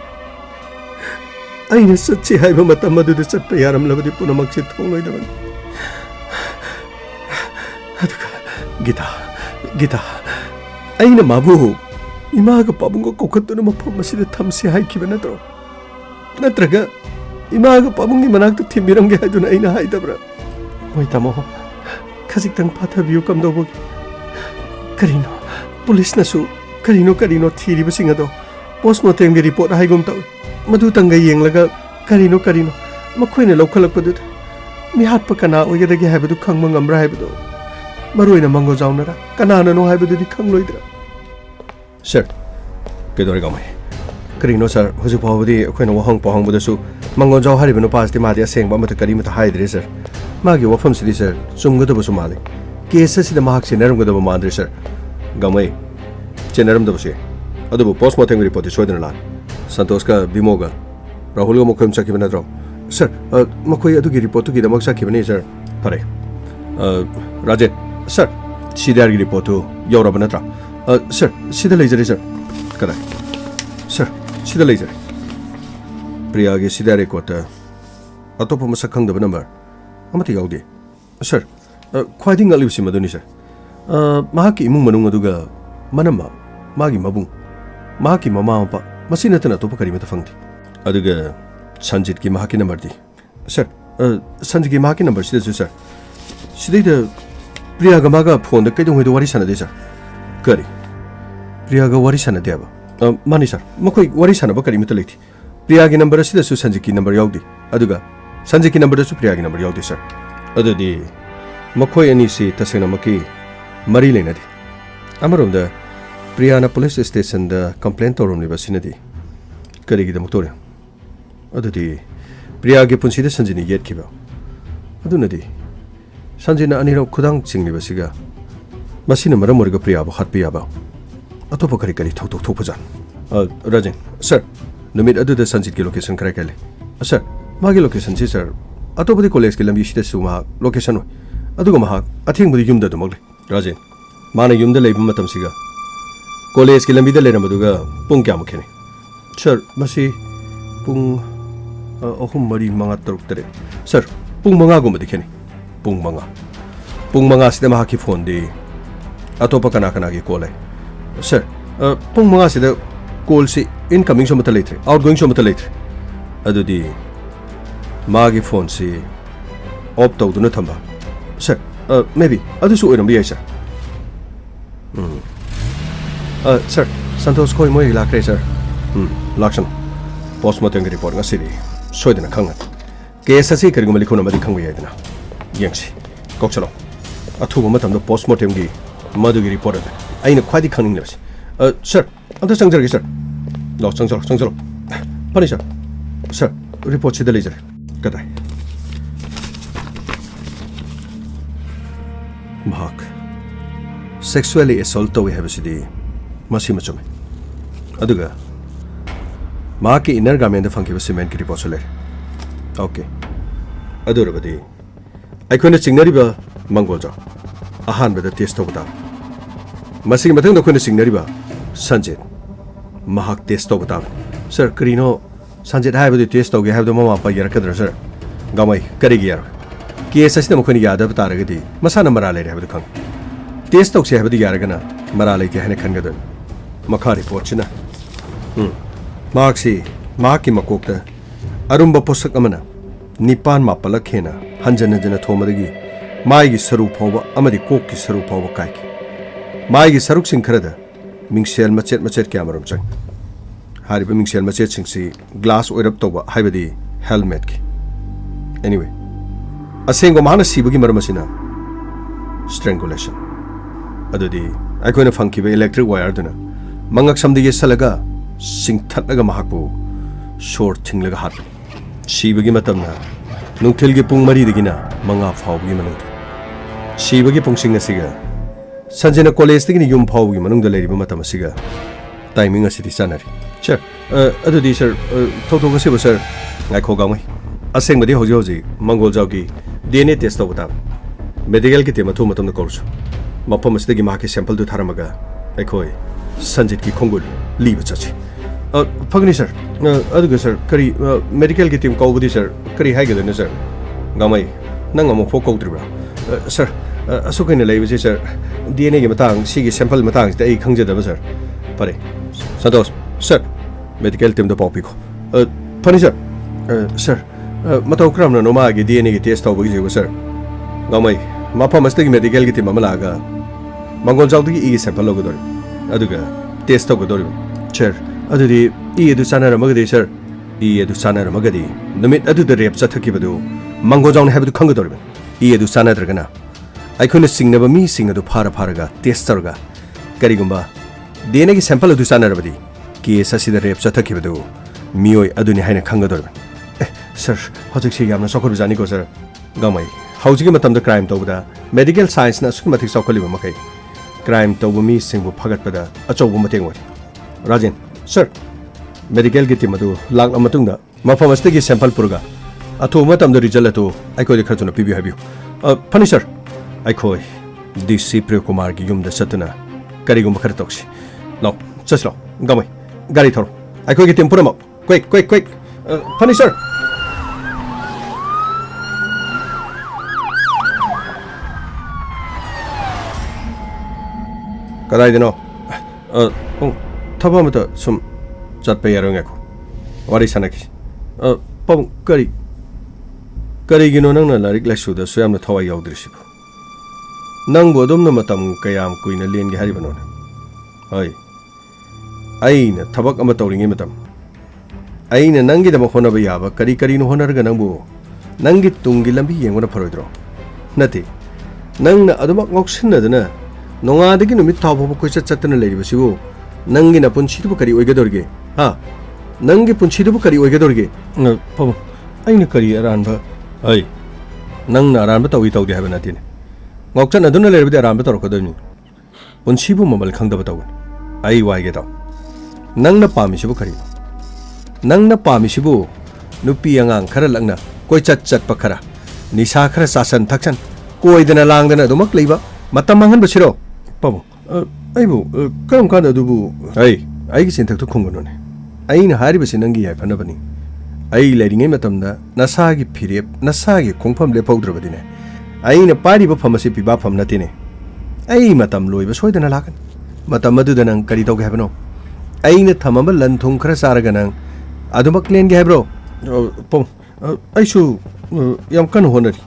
Aina satsi haiba matam maduda satpa yaram labadi punamaksit thongloy naman. Aduga, Gita. Aina mabu. Imaga pabunga kokatuna mapam masida thamsi haikiba natro. Natraga imaga pabungi manakta thimiramge haiduna aina haidabra. Moi tamo. Khajiktan pathabiyu kamdobo. Karino police nasu karino thiri basing ado postmortem ge report haigum taw madu tanga yenglaga karino makhoina lokhalakpadu mi hatpa kana oigedagi haibadu khangma ngamra haibadu maroina mango jaunara kana no haibadu di khangloidra sir kedore gamai karino sir hoju pawdi khoina wahang pahang budasu mango jaw haribanu pasti madi asengba mata karimata haidre sir magi wafam sidi sir sumgada basu mali case sida mahak senaramgada mandre sir gamai chenaramda basi adubu postmortem report soidana la santos ka bimoga rahul ga mokham sakibana dro sir makoi adu gi report gi damak sakibani sir pare rajet sir sidar gi report yorabana tra sir sida leijare sir kada sir sida leijare priya gi sidar report atopa masakhang da number amati yaudi sir khwadi ngalibsi maduni sir mahaki imung manung aduga manama magi mabung mahaki mama mapa masina tana topa kari mata fangdi aduga sanjit ki mahaki number di sir sanjit ki mahaki number sida sir sida da priya ga maga phone da kaidong hoido wari sana de sir kari priya ga wari sana de ba mani sir makoi wari sana ba kari mata leiti priya gi number sida su sanjit ki number yaudi aduga sanjit ki number da su priya gi number yaudi sir adudi makoi ani si tasena maki mari lenadi amaronda Priyana police station da complaint torumni basinadi karigi da motore adudi Priya ge punsida sanjini yet kiba adunadi sanjina aniro khudang chingni basiga masina maram moriga Priya ba hatpi aba atopa kari thok thopajan rajan sir numit aduda sanjit ge location kara kale sir magi location si sir atopadi college ge lambi sida suma location aduga mahak athing budi yumda dumagle rajan mana yumda leiba matam siga college ki lambi da lera maduga pung kya mukhene sir masi pung ahum mari manga taruk tare sir pung manga gum dikhene pung manga sida ma ki phone di atopa kana gi call ai sir pung manga sida call si incoming so mata letre outgoing so mata letre adudi magi phone si off tawduna thamba sir maybe adu su oiram bi sir sir santos koi moi lakre sir lakshan postmortem report nga siri soidana khangat case asi karigum likhona madi khangwe yadana yengsi kokchalo athuba matam do postmortem gi madu gi report ada aina khwadi khangning lebsi sir anta sangjar gi sir lo sangjar pani sir report sida lejar kadai mahak sexually assault we have sidi masi machume aduga maaki inner garment funky cement ki report sole okay adurabadi aikona chingnari ba mangolja ahan bada test tobata masi mathang da khona chingnari ba sanjit mahak test tobata sir krino sanjit hai bada test toge have the mama pa yar kadra sir gamai karigi yar case asina mokhoni yada bata ragadi masana mara le have the khang test tok se have the yaragana mara le ke hane khangadon makha report china marksi maki makokta arumba posak amana nipan mapala khena hanjana thomadagi mai gi saru phoba amadi kok ki saru phoba kai ki mai gi saruk sing kharada mingsel machet kyamarum chang hariba mingsel machet sing si glass oirap toba haibadi helmet ki anyway asengo mana sibagi maramasina strangulation adudi aikoina funky electric wire duna mangak samdige salaga singthatlaga mahakbu short thinglaga hat sibagi matamna nungthilgi pung mari digina manga phawgi manung sibagi pungsing asiga sanjena college digini yum phawgi manung da leriba matam asiga timing asidi sanari sir adudi sir thoto gase sir ngai khoga mai aseng badi hoji mangol jawgi DNA test to bata medical ki tema thu matam na korsu mapam asdagi ma ki sample du tharamaga akhoi sanjit ki khongul liba chachi phagni sir aduga sir kari medical ki team kaubudi sir kari haigada sir gamai nang amok fo kaudribra sir asukina leibasi sir DNA ki matang sigi sample matang ta ei khangjadaba sir pare santos sir medical team da popi ko phani sir sir matau kram na noma gi DNA ki test tawbagi jiwa sir gamai mapam asdagi medical ki team amalaga mangol jawdi e sample logodori aduga test tawgodori sir adudi e edu sanara magadi sir e edu sanara magadi numit adu da rep chathakibadu mangol jawni habdu khangodori e edu sanadragana aikoina singnaba mi singadu pharaga test targa karigumba DNA ki sample adu sanarabadi case asida rep chathakibadu mioi aduni haina khangodori sir hojik si yamna sokor jani ko sir gamai hauji ki matam da crime tawda medical science na suk mathik sokoliba makai crime tawbu mi singbu phagatpada achawbu mateng wari rajen sir medical ki team adu lang amatungda mafam astagi sample purga atho matam da result atu aiko de kharchuna pibi habiu phani sir aiko DC Priya Kumar ki yum da satuna karigum khar tokshi lo chaslo gamai gari thoro aiko ki team purama quick phani sir kadai dino thabamata sum chatpe yarong ko wari sanaki pam kari gino nang na larik la shuda soyam na thawai yaudrisibu nang bodom na matam kayam kuina len gi hari banona ai aina thabak ama tawringi matam aina nangi da mahona ba yaba kari no honar ga nangbu nangi tungi lambi yengona pharoidro nati nang na adumak ngoksinna dana nongadagi numit thabu ko chatna leibasibu nangi na punchidu kari oigadorge ha nangi punchidu kari oigadorge pam aina kari aranba ai nang na aranba tawi tawdi habana tin ngokchan aduna leibdi aranba torkodoni punchibu mamal khangdaba taw ai waige taw nang na pamisibu kari nang na pamisibu nupi angang khara langna koi chat pakhara nisa khara sasan thakchan koidana langdana dumak leiba matam mangan basiro pam aibu karam kan adubu ai gi sinthak to khongonone ai na hari basi nangi ya phanabani ai leiringai matamda nasagi phirep nasagi khongpham lepawdrabadine ai na pari ba phamasi piba pham natine ai matam loiba soidana lakan matam adu danang kari tawge habano ai na thamama lan thong khara saraga nang adumak len ge habro pam ai su yam kan honari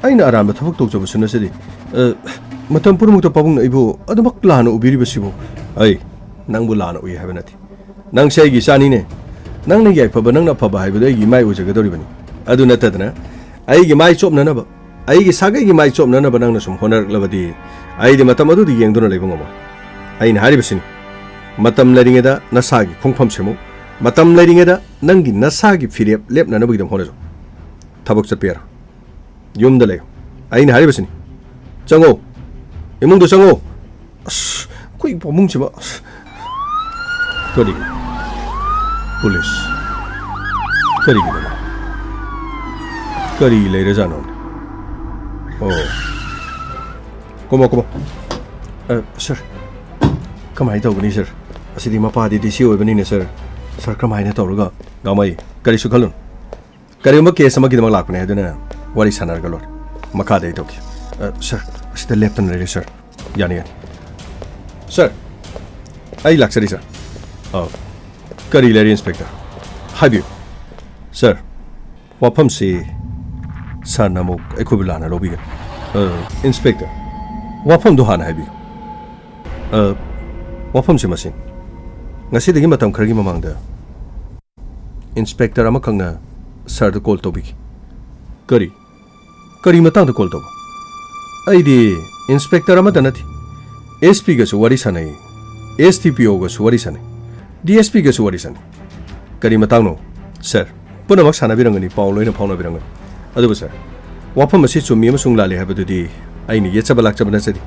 ai na aram thabak tawjaba sunasidi matam purmukta pabung na ibu adumak lana ubiri basibu ai nangbu lana ui habanati nang sai gi sani ne nang ne yai phaba nang na phaba haibada gi mai ujagadori bani adu natadna ai gi mai chopna na ba ai gi sagai gi mai chopna na ba nang na sum honar labadi ai di matam adu di yengduna leibung ma ai na hari basini matam laringe da nasagi khongpham semu matam laringe da nangi nasagi firep lepna na bugidam honajo thabak chatpiar yumda lay ai na hari basini chango imungdo chango koi pomung chiba kari police kari gina kari leire janon oh komo sir kamai tawgani sir asidi mapa di DC oibani ne sir kamai na tawruga gamai kari sukhalun kari ma case ma gidama lakne aduna wari sanar galor makha dei toki sir asida leptan re sir yani sir ai laksari sir kari leri inspector habiu sir wapam si sir namuk ekubulana lobiga inspector wapam do hana habiu wapam si masin ngasi dagi matam khargi mamangda inspector amakangna sir da call tobi kari matang da call toba aidi inspector amata nathi SP ga su wari sanai STPO ga su wari sanai DSP ga su wari sanai kari matang no sir puna mak sana birangani paulo ina phawna birangani adu sir wapam asi chumi amasung lale habadudi aini yechaba lakchabana sadi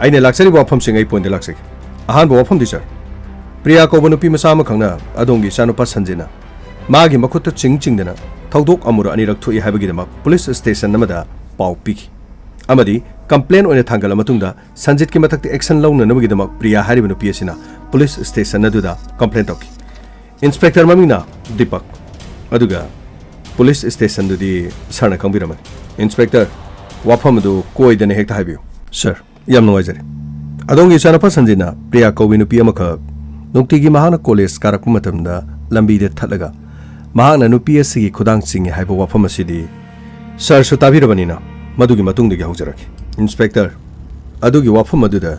aini laksari wapam singai point laksai ahan bo wapam di sir priya ko bonu pi masama khangna adongi sanupa sanjina magi makutta chingdana thaudok amura anirak thui habagi dama police station namada pau pi amadi complaint oina thangal amatungda sanjit ki mathakte action launa nabagi priya hariba nupi asina police station aduda complaint toki inspector mamina Deepak aduga police station dudi sarna kambiraman inspector wafam du koidane hekta haibiu sir yam noizare adongi sanapa sanjina priya kowi nupi amaka nukti gi mahana college karakpu matamda lambi de thalaga mahana nupi asigi khudang singi haiba wafam asidi sir su tabirabanina madugi matungdagi haujaraki inspector adugi wafam aduda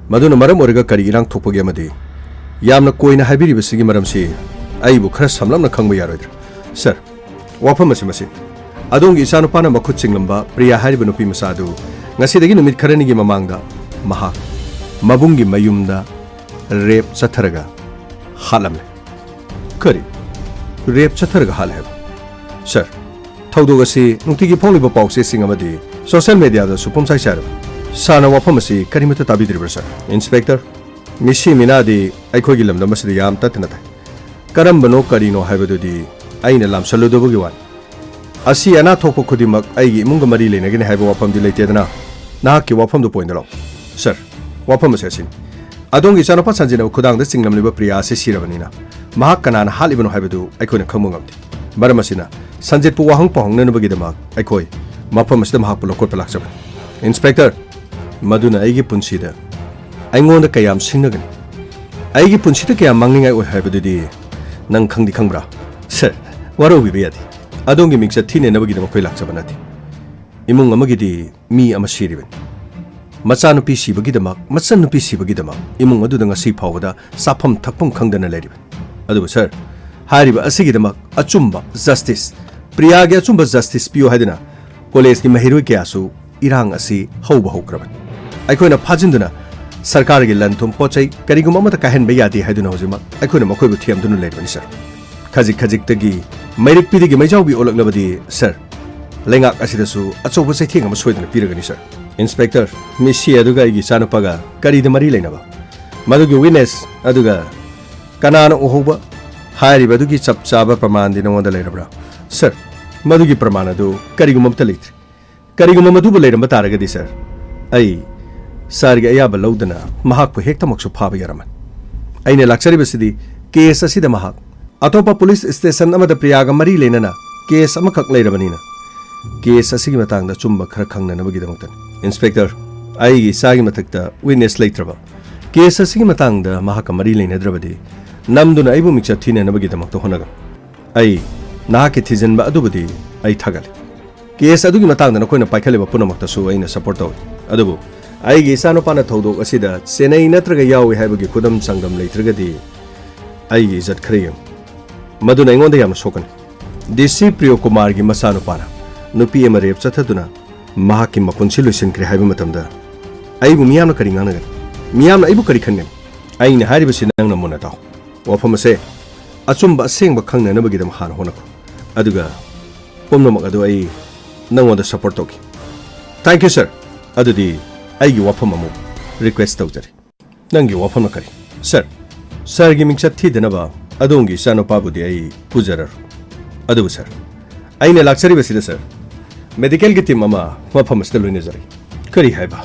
maduna maram origa kari irang thokpagi amadi yamna koina haibiriba sigi maramsi aibu khara samlamna khangba yaroidra sir wafam asi adongi isanupana makhut singlamba priya hariba nupi masadu ngasidagi numit kharanigi mamangda mahak mabungi mayumda rep chatharaga halamle kari rep chatharaga halhe sir thawdogasi nutigi phongliba pause singamadi social media da supum sai sar sana wafam asi karimata tabidribra sir inspector misi minadi aikhogi lamda masidi yam tatna ta karambano karino haibadudi aina lam saludobugi wan asi ana thokpo khudimak aigi imunga mari lenagine haiba wafam di leitedana nahaki wafam du point lo sir wafam asin adongi sanapa sanjina khudang da singlamliba priya ase sirabanina mahak kanana halibano haibadu aikhoina khamungam maramasina sanjit pu wahang pahong nanabagi damak aikoi mafam asida mahak pulo kot palak jaban inspector maduna aigi punsida aingonda kayam singnagan aigi punsida kayam mangningai oi haibadudi nang khangdi khangbra sir waro bibiyadi adongi mingsa thine nabagi damak koi lak jabanati imung amagidi mi ama siriban machanupi sibagi damak machanupi sibagi damak imung adu danga si phawada sapham thakpam khangdana leriban adu sir hariba asigi damak achumba justice priya ge achumba justice piyo haidina college ki mahiroi ke asu irang asi hauba hokraban aikhoina phajinduna sarkar gi lanthum pochai karigum amata kahen ba yadi haiduna hojima aikhoina makoi bu thiam dunu leirban sir khajik khajik tagi mairik pidi gi maijau bi olaklabadi sir lengak asidasu achoba saitheng ama soidana piragani sir inspector misi aduga igi sanupaga kari de mari leinaba madugi witness aduga kanana uhuba hariba adugi chap chaba praman di nongoda leirabra sir madugi praman adu karigum amta leitri karigum maduba leiramba taragadi sir ai sarga ayaba laudana mahak pu hekta maksu phaba yaraman aine laksari basidi case asida mahak atopa police station amada priyaga mari leinana case amakak leirabanina case asigi matangda chumba khara khangna nabagi damaktan inspector aigi sagi matakta witness leitraba case asigi matangda mahaka mari leinadrabadi namduna aibu mikcha thine nabagi damakta honaga ai nahake thijanba adubadi ai thagali case adugi matangda nakoina paikhaleba punamakta su aina support taw adubu aigi sano pana thodok asida senai natraga yawi haibagi khudam sangam leitragadi aigi jat khriyam maduna ingonda yam sokan DC Priyo Kumar gi masano pana nupi ema rep chathaduna mahaki mapunsi luisin kre haiba matamda aibu miyamna kari nganagan miyamna aibu kari khangen aina hariba sinang namuna taw wafam ase achumba asengba khangna nabagi dam hana honako aduga pomnamak adu ai nangwada support toki thank you sir adudi aigi wafam amu request tawjari nangi wafam kari sir gi mingsa thidanaba adongi sano pabudi ai pujarar adubu sir aina laksari basida sir medical ki team ama mafam astal loine jari kari haiba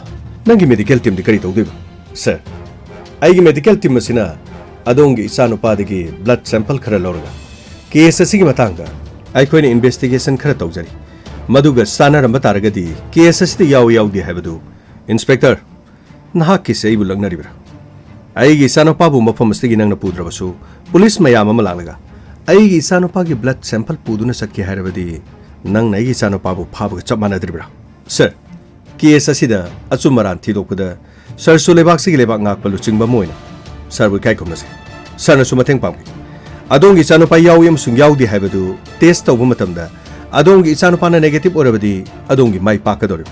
nangi medical team di kari tawdiba sir aigi medical team asina adongi isano padigi blood sample khara lorga case asigi matanga aikhoina investigation khara tawjari maduga sanaramba taragadi case asidi yaudi haibadu inspector nahak ki sei bu lagnaribra aigi isano pabu mafam astigi nangna pudrabasu police mayam ama laglaga aigi isano pagi blood sample puduna sakki hairabadi nang nai gi chano pabu phabu chap manadribra sir case asida achumaran thidokpada sir sulebak sigi lebak ngak palu chingba moina sir bu kai komna sir na sumatheng pamgi adongi chano pa yawi am sung yaudi haibadu test tawbu matamda adongi chano pa na negative orabadi adongi mai pakadori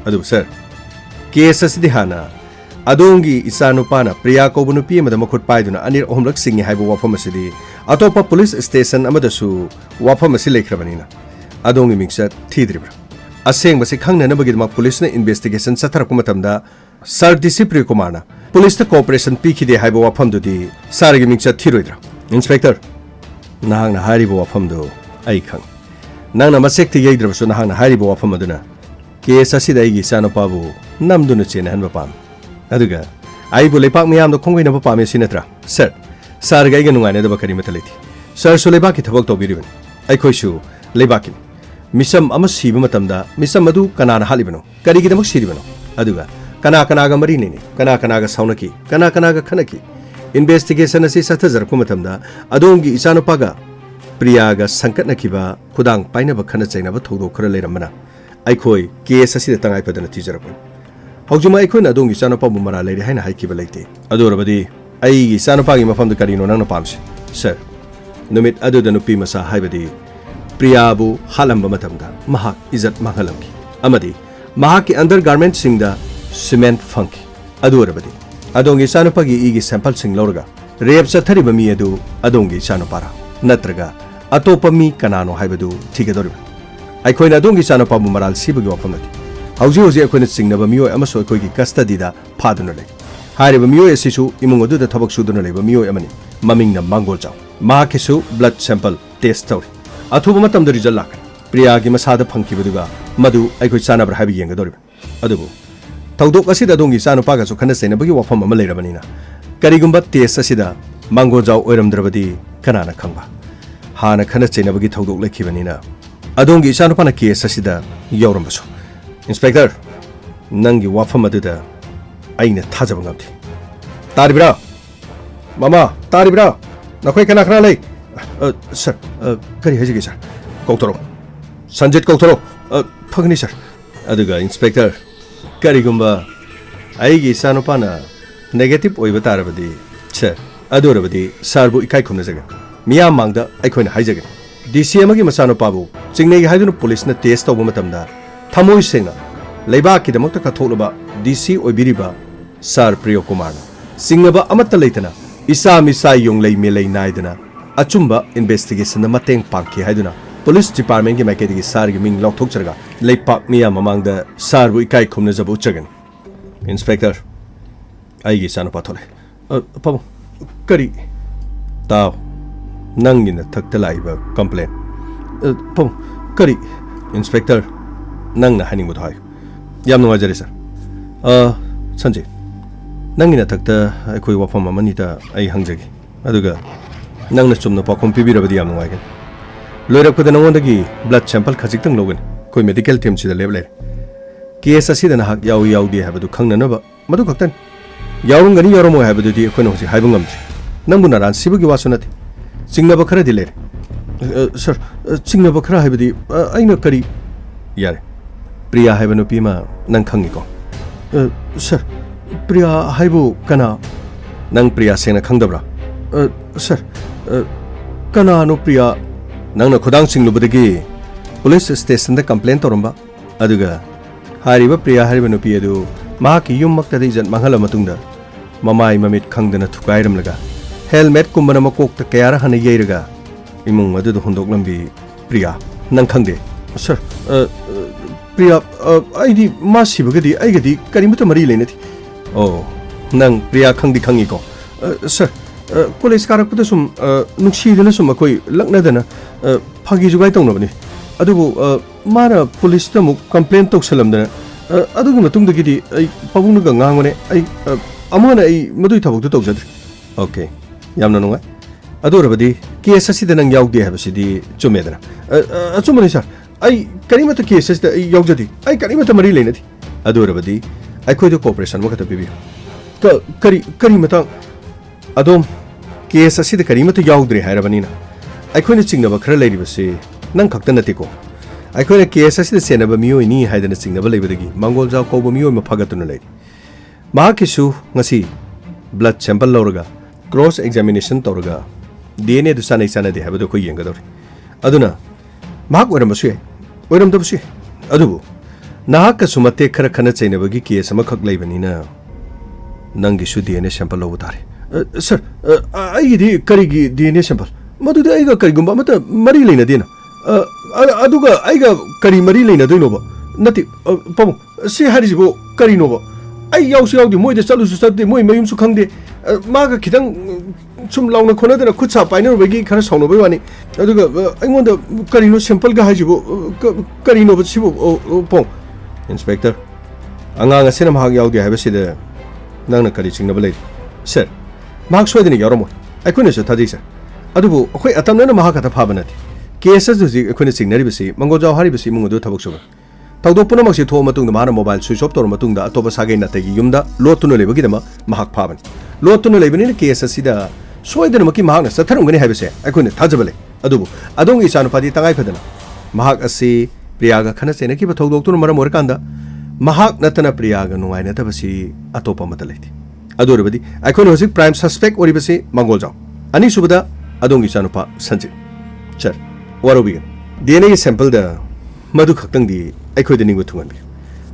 adu sir case asidi hana adongi isano pa na priya ko bunu pi amada makhut paiduna anir ohmlak singi haibu wafam asidi atopa police station amada su wafam asi lekhrabanina adongi mingsa thidribra aseng basi khangna nabagi ma police na investigation sathar ko matamda sir DC Priyo Kumar na police ta cooperation pikhide haiba wafam dudi sir gi mingsa thiroidra inspector nahang na hariba wafam do ai khang nang na masek thi yaidrabsu nahang na hariba wafam aduna case असिदा आइगी इचानुपाबु नमदुना चेनहनबा पाम अदुगा आइबु लेपाक मियामदो खोंगैनबा पामे सिनत्रा सर सर गाइगा नुंगाइनदबा करिमता लेति सर सु लेबाकी थबक तौबिरिबनि अइखोइसु लेबाकी मिसम अमा सिबा मतमदा मिसम अदु कनाना हालिबनो करिगिदमक सिरिबनो अदुगा कना कनागा मरिनिनि कना कनागा साउनकी कना कनागा खनकी इन्वेस्टिगेशन असि सथजरपु मतमदा अदोंगी इचानुपागा प्रियागा संकटनखिबा खुदांग पाइनबा खना चैनबा थौदो खरा लेरमना अइखोइ केस असिदा तंगाइ पदना तिजरपन हौजुमा अइखोइना अदोंगी इचानुपाबु मरा लेरे हाइना हाइकिबा लेते अदोरबदि अइगी इचानुपागी मफमदा करिनो नंगना पामसे सर नुमित अदुदा नुपी मसा हाइबदि प्रियाबु हालंबा मतमदा महाक इज्जत मांगलमकी अमदि महाकी अंडरगारमेंट सिंगदा सीमेंट फंकी अदुरबदि अदोंगी इचानुपागी इगी सैंपल सिंग लौरगा रेप चथरिबा मी अदु अदोंगी इचानुपारा नत्रगा अतोपा मी कनानो हाइबदु थिगदोरिबा अइखोइना अदोंगी इचानुपाबु मराल सिबगी वफमदि हौजी हौजी अइखोइना चिंगनबा मियोय अमसो अइखोइगी कस्टडीदा फादुना लेय हारिबा मियोय असिसु इमुंग अदुदा थबक सुदुना लेबा मियोय अमनि ममिंगना मांगोल चाव महाकिसु ब्लड सैंपल टेस्ट तौरि अथुबा मतमदा रिजल्ट लाखन प्रियागी मसादा फंखिबदुगा मदु अइखोइ चानब्रा हाइबि येंगदोरिबा अदुबु थौदोक असिदा अदोंगी इचानुपागासु खना चैनबगी वफम अमा लेरबनिना करिगुंबा टेस्ट असिदा मांगोजाव ओइरमद्रबदि कनाना खंबा हाना खना चैनबगी थौदोक लेखिबनिना अदोंगी इचानुपाना केस असिदा यौरमबसु इंस्पेक्टर नंगी वाफम अदुदा अइना थाजब ngamthi तारिब्रा मामा तारिब्रा नखोइ कना खना लै सर करि हाइजिगे सर कौथरो संजित कौथरो फगनी सर अदुगा इंस्पेक्टर करिगुंबा आइगी इचानुपाना नेगेटिव ओइबा तारबदि सर अदुरबदि सरबु इकाइ खुमनजगे मियाम मांगदा अइखोइना हाइजगे डीसी अमगी मचानुपाबु चिंगनेगी हाइदुना पुलिसना टेस्ट तौबा मतमदा थमोइ सेंगना लेबाकीदमक्ता कथोलबा डीसी ओइबिरिबा सर प्रियो कुमार सिंगनबा अमत्ता लेतना इसा मिसा योंगलै मेलै नाइदना अचुंबा इन्वेस्टिगेशन मतेंग पांखि हाइदुना पुलिस डिपार्टमेंट की मैकेदिगी सारगी मिंग लौथोकचरगा लेपाक मिया ममांगदा सरबु इकाइ खुमनजबु उच्चगन इंस्पेक्टर आइगी इचानुपा थोले पबु करी ताव नंगिना थक्ता लाइबा कंप्लेन पबु करी इंस्पेक्टर नंगना हानिंगबुद हाय याम नुवाजरे सर संजय नंगिना थक्ता अखोइ वफम अमनिता अइ हंजगे अदुगा नंगना चुमना पाखोम पिबिरबदि याम नुवाइगन लोइरपदा नंगोंदगी ब्लड सैंपल खजिक्तंग लौगन कोइ मेडिकल टीम सिदा लेब लेर केस असिदा नाहक याउ याउदि हाबदु खंगननबा मदु खक्तन याउरंगनि याउरमो हाबदुदि अखोइना होजि हाइबं ngamdri नंबु नारान सिबगी वासु नथि चिंगनबा खरा दिलेर सर चिंगनबा खरा हाइबदि अइना करी यारे प्रिया हाइबा नुपीमा नंग खंगिको सर प्रिया हाइबु कना नंग प्रिया सेना खंगदब्रा सर कना नु प्रिया नंगना खुदांग सिंगलुबदगी पुलिस स्टेशन दा कंप्लेन तोरंबा अदुगा हारिबा प्रिया हारिबा नुपी अदु माकी युममक्तदा इजत मंगला मतुंगदा ममाई ममित खंगदना थुकाइरमलगा हेलमेट कुंबना मकोकता कयारा हना येरगा इमुंग अदुदा हुंदोकलंबी प्रिया नंग खंगदे सर प्रिया आइदी मा सिबगदी आइगदी करिमता मरी लेनथि ओ नंग प्रिया खंगदी खंगिको सर कॉलेज कारकपदा सुम नुक्सीदना सुम अखोइ लक्नदना फागी जुगाइ तौनबनि अदुबु माना पुलिसता मुक कंप्लेन तौसलमदना अदुगि मतुंगदगिदि अइ पबुंगगा nganगने अइ अमना अइ मदुइ थबुक्तु तौजद्रि ओके यामना नुंगाइ अदोरबदि केस असिदा नंग याउदे हाबसिदि चुमेदना अचुमनि सर अइ करिमता केस असिदा अइ याउजदि अइ करिमता मरि लेनथि अदोरबदि अइखोइदो कोऑपरेशन मखता पिबि करिमता अदोम केस असिदा करिमता याउद्रे हायरबनिना अइखोइना चिंगनबा खरा लेरिबसे नंग खक्ता नतेको अइखोइना केस असिदा सेनबा मियोइनी हायदना चिंगनबा लेबदगी मंगोलजाव कौबा मियोइ मफागतुना लेरि माकिसु ngasi ब्लड सैंपल लौरगा क्रॉस एग्जामिनेशन तौरगा डीएनए दु सानै सानदे हाबदो खो येंगदौरि अदुना माक ओरमबसु ओरमदबसु अदुबु नाहक सुमते खरा खना चैनबगी केस अमा खक लेबनिना नंगिसु डीएनए सैंपल लौबु तारे सर आइगिदि करिगी डीएनए सैंपल मदुदि आइगा करिगुंबा मत मरि लेनदेना अदुगा आइगा करि मरि लेनदोइनोबा नति पमु से हारिजिबो करिनोबा आई याउसु याउदि मोइदे चलुसु चलदे मोइ मयुमसु खंगदे मागा खितंग सुम लाउना खोनदना खुदसा पाइनरबगी खरा साउनोबै वानी अदुगा आइंगोंदा करिनो सैंपल गा हाजिबो करिनोबा सिबो पों Inspector, angang asina mahak yauge habasida nangna kari chingnaba lei. Sir, mahak soidani yauramo. Aikuna su thadi sir. Adubu akhoi atamna mahak ata phabanati. Cases dusi akhoi singnari basi mangojau hari basi mungudu thabak suba. Tawdok puna maksi tho matung da mahana mobile switch off tor matung da atoba sagai na tegi yumda lotunu lebagi dama mahak phaban. Lotunu lebani case asida soidana maki mahak na satharungani habase akhoi thajabale. Adubu adong isanu padi tangai phadana. Mahak asi Priyaga khana sena ki bathok tu maram orkanda mahak natana Priyaga nungai na tabasi atopa mataleti adorabadi aikon hosik prime suspect oribasi mangoljaw ani subada adongi chanupa sanjit char warobigan DNA sample da madu khaktang di aikoi da ningu thungan bi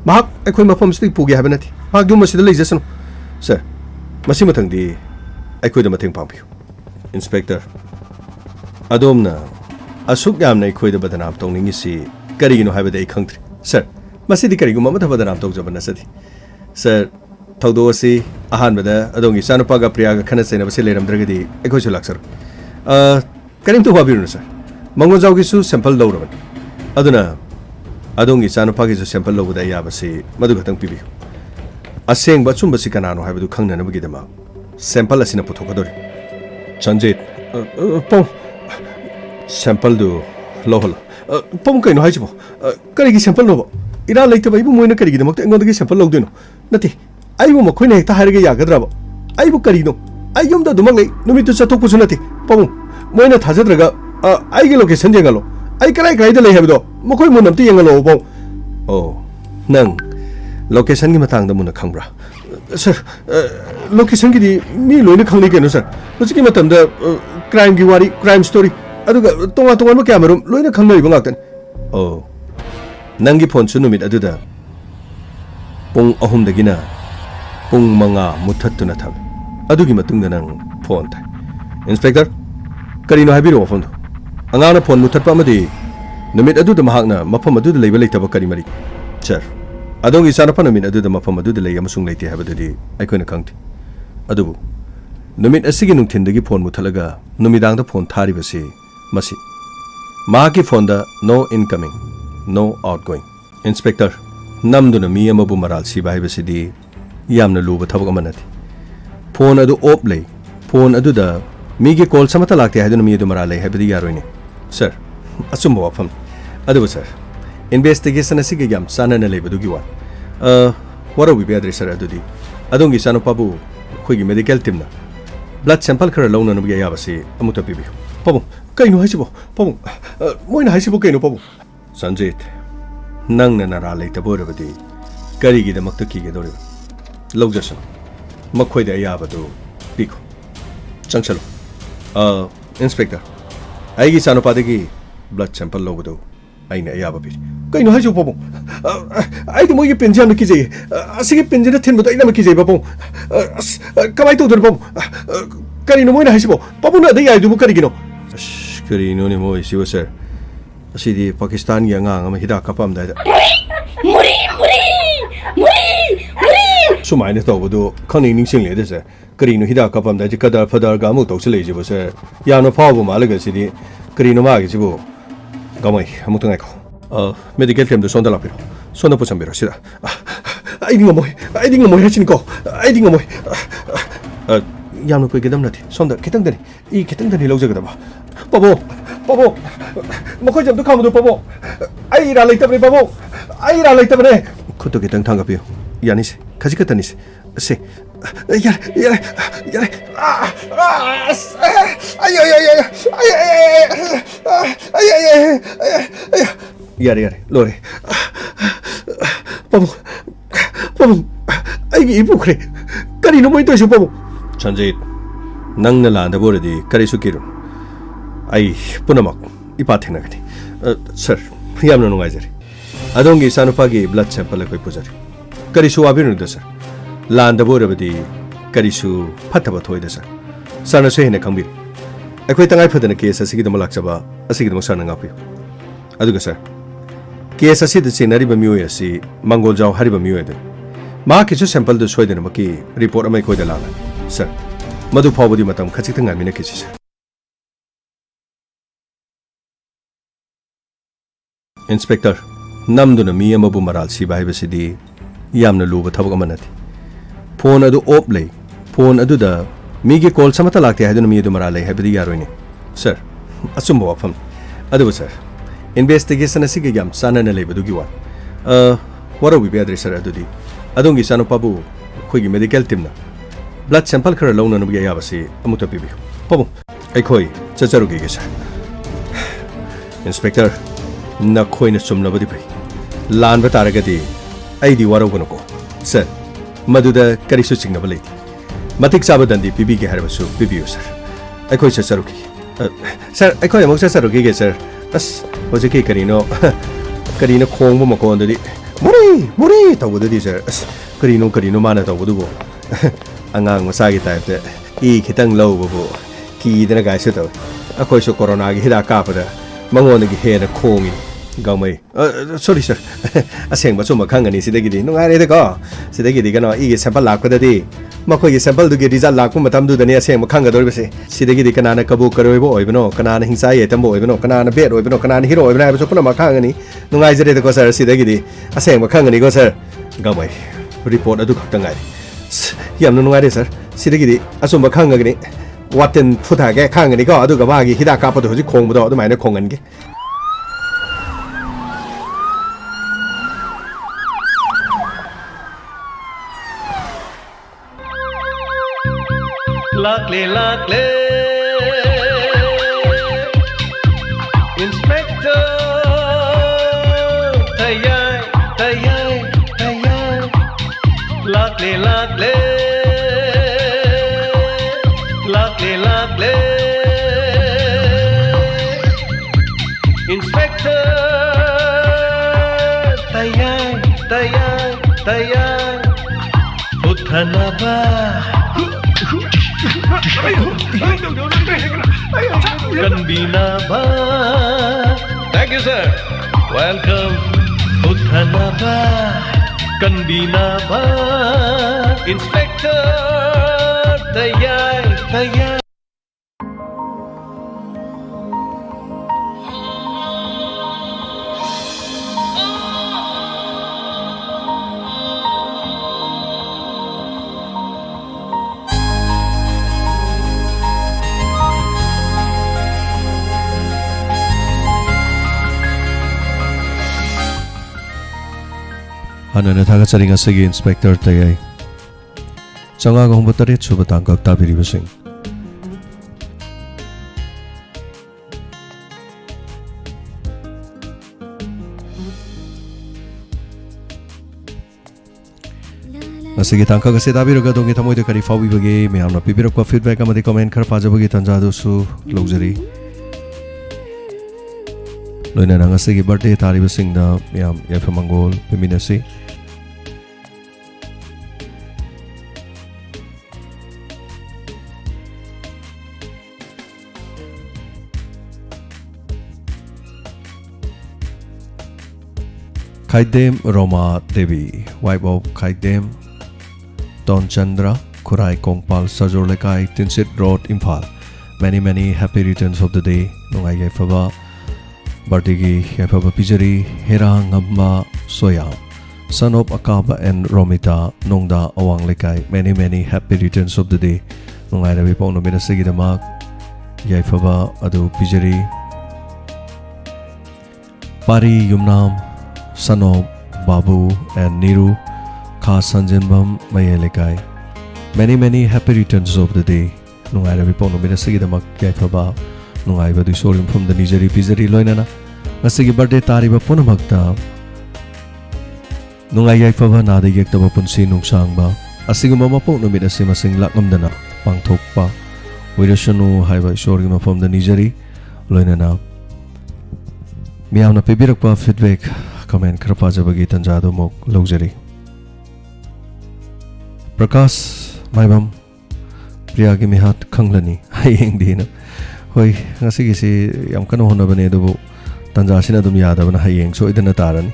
mahak aikoi mafam sti pugi habanati mahak dum masida leijasano sir masi mathang di aikoi da matheng pampi inspector adomna asuk yamna aikoi da badanam tongningi si Karigino have a country. Sir, Masidi Karigu Mamata Badanam talks of Nasati. Sir, Taudosi, Ahan Bada, Adongi, Sanapaga Priaga, Kanasa, Vasilam Dragadi, Ecosulaxer. Karim to Wabirun, sir. Mongozagisu, Sample Loraman. Aduna Adongi, Sanapagi, Sample Low, the Yabasi, Madukatang Pibi. A saying Batsumba Sikanano have to Kang and Vigidama. Sample as in a Potokadori. Chanjit, Pom Sample do Lohol. Pom kaino haibo karigi sample no ira leita bai bu moina karigi de makta engondagi sample logdeno nati aibu makoina hekta harige yagadra ba aibu karino aiyum da dumang lei numitu chatok pusu nati pom moina thajadraga aigi location jengalo ai karai karai de lei habdo makoi munamti yengalo pom oh nang location gi matang da muna khangbra sir location gi di mi loina khangni keno sir hojiki matam da crime gi wari crime story aduga tonga tonga mo camera loina khangna ibang aktan oh nangi phone su numit aduda pung ahum dagina pung manga muthattuna thab adugi matungda nang phone ta inspector karino habiru phone angana phone muthatpa amadi numit aduda mahakna mafam aduda leiba leitaba kari mari sir adongi sanapa numit aduda mafam aduda lei amasung leite habadudi aikoina khangti adubu numit asigi nungthindagi phone muthalaga numidangda phone thari basi Masi. Maki fonda no incoming, no outgoing. Inspector, namduna mi amabu maral si bahay basidi yamna luba thabak amanati. Phone adu op lay. Phone adu da migi call samata lakte haiduna mi adu maral lay habidi yaroini. Sir, asumba wafam. Adu sir. Investigation asigi yam sana na lay badugi wan. Wara we be address sir adu di. Adongi sano pabu khoigi medical team na. Blood sample khara launa nabi yabasi amuta pibi. Pabu kaino haisibo pabu moina haisibo kaino pabu Sanjit nang na nara leita borabadi karigi da makta ki ge dori logjasan makhoi da yabadu piko changchalo inspector aigi sanopadagi blood sample logdo aina yaba bi kaino haisibo pabu aigi mogi penjam ki je asigi penjana thenbo ina ki je pabu kamai to dor pabu karino moina haisibo pabu na dai aidu karigino Karino ni mo isi sir. Asi di Pakistan yang ang hida kapam da. Muri. Sumai ne to bodo khani ning sing le de sir. Karino hida kapam da jikada fadar ga mu to sile ji bo sir. Ya no phaw bu ma la ga si di Karino ma gi ji bo. Gamai amu to ngai ko. Medical team do sonda la piro. Sonda po sambiro sida. Ai ding mo ha chin ko. Ai ding mo. Yamno koi gedam nati sonda kitang dani I kitang dani logja gadaba pabo mokoi jam to kamu do pabo ai ra lai tabre pabo ai ra lai tabre khoto kitang thanga pio yani se khaji katani se yar yare lore pabo ai gi bukre kari no moi to su pabo Sanjit, nang nalanda boradi karisu kiru. Ai punamak ipathena gani. Sir, yamna nungai jari. Adongi sanupagi blood sample koi pujari. Karisu abirun da sir. Landa boradi karisu phathaba thoi da sir. Sana se hene kambir. Akoi tangai phadana case asigi dama lakchaba asigi dama sana ngapi. Aduga sir. Case asi da chenari ba miyo asi mangol jaw hariba miyo da. Ma kisu sample da soidena maki report amai koi da lana. Sir, madu pawbudi matam khachitang amina kichi sir. Inspector, namduna mi amabu maral siba haibasidi yamna luba thabak amanati phone adu op lay phone adu da mi gi call samata lakte haiduna mi adu maral lay haibadi yaroine sir asumba wafam adu sir investigation asigi yam sanana lebadu gi wa waro bi adre sir adu di adongi sanu pabu khoigi medical team na blood sample khara lawna nu gi yabasi amuta pibi pabu ai khoi chacharu gi sir inspector na khoi na sumna badi pai lan ba taragati ai di waro kono ko sir maduda kari su chingna balai matik saba dandi pibi ge harba su pibi sir ai khoi chacharu gi sir ai khoi amok chacharu gi sir as hoje ke karino khong bo makon dadi muri tawudu di sir karino mana tawudu bo angang masa gi type te I khitang low bo ki dena ga su taw akhoi su corona gi hida ka pada mangon gi he na khongi gamai sorry sir aseng ba chuma khangani sidagi di nungai re ko sidagi di kana I gi sample lak pada di makhoi gi sample du gi result lak matam du dani aseng ma khanga dor bese sidagi di kana na kabu karoi bo oibno kana na hingsa ye tambo oibno kana na bet oibno kana na hero oibna ba so puna ma khangani nungai jere ko sir sidagi di aseng ma khangani ko sir gamai report adu khaktangai yam nungai re sir sidagi di asumba khangani waten futa ge khangani ko adu ga ba gi hida ka pa do ji khong bo do adu mai na khongan ge Luckily, Inspector TAYAI. Luckily, Inspector TAYAI. Uthanaba. Kanbinaba. Thank you, sir. Welcome. Uthanaba. Kanbinaba. Inspector TAYAI. Hanana thaga charinga segi inspector TAYAI changa gong batare chuba tangkak tabiri basing asigi tangkak ase tabiraga dongi thamoi de kari fawi bage me amna pibirok ko feedback amadi comment khar pajabagi tanja do su logzari loina nang asigi birthday tari basing da yam yafa mangol peminasi Khaidem Roma Devi, wife of Khaidem Don Chandra, Kurai Kongpal, Sajor Lekai, Tinsit Road, Imphal. Many happy returns of the day. Nungai Yaifaba, Bartigi, Yaifaba Pijari, Hera Ngamba Soya, son of Akaba and Romita, Nongda Awang Lekai. Many happy returns of the day. Nungai Ravi Pong Nomina Sigi Damak, Yaifaba Adu Pijari, Pari Yumnam, son of Babu and Niru, Kha Sanjanbam Mayelekai. Many happy returns of the day. Nungai Ravi Pong Nomina Sigi Damak, Yaifaba, Nungai Badu Solim from the Nijari Pizari Loinana. Nasigi birthday Tariba Punamakta. Nungai Yaifaba Nada Yektaba Punsi Nungsangba. Asigi Mama Pong Nomina Simasing Lakmdana, Pangtokpa. Wirashanu Haiba Shorima from the Nijari Loinana. Miamna Pibirakpa feedback. Comment Krapaja Bagi Tanjado Mok Luxury Prakash Maibam Priya Gimihat Kanglani Haying Dina Hoi Nasigisi Yam Kanohona Benedo Tanjasina Dum Yadavana Haying so Idana Tarani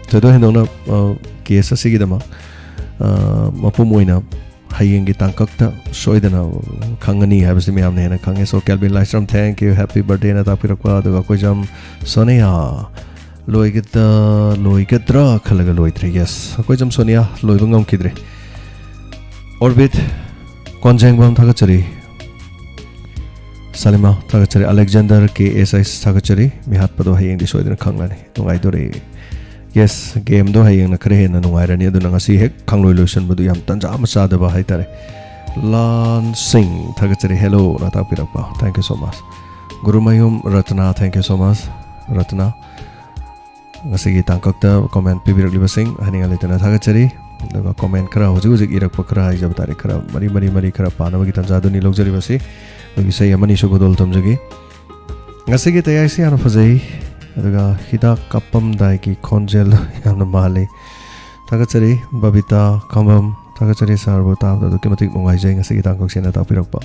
Todo Hinona Kesa Sigidama Mapumuina Haying Gitankakta Soidana Kangani Habs Miam Nana Kangas or Calvin Lystrom. Thank you. Happy birthday na Tapirakwa the Gakojam Sonia loigadra khalaga loitre yes koi jam sonia loibangam kidre orbit konjengbam thagachari Salima thagachari Alexander KSI thagachari mi hat pado hayeng di soidna khanglani tungai dore yes game do hayeng na kare na nungai rani aduna ngasi hek khangloi lotion badu yam tanja amasa da ba haitare Lan Singh thagachari hello na tapirakpa thank you so much Gurumayum Ratna thank you so much Ratna ngasi gi tangkakta comment pibirakliba sing haninga letana thagachari daga comment kara hojik irakpa kara haijab tari kara mari kara pana bagi tanja duni logjari basi logi sei amani su godol tamjagi ngasi gi tayai si ana fazai daga hida kapam dai ki khonjel yamna male thagachari babita kamam thagachari sarbo tabda do kematik nungai jai ngasi gi tangkak sena tapirakpa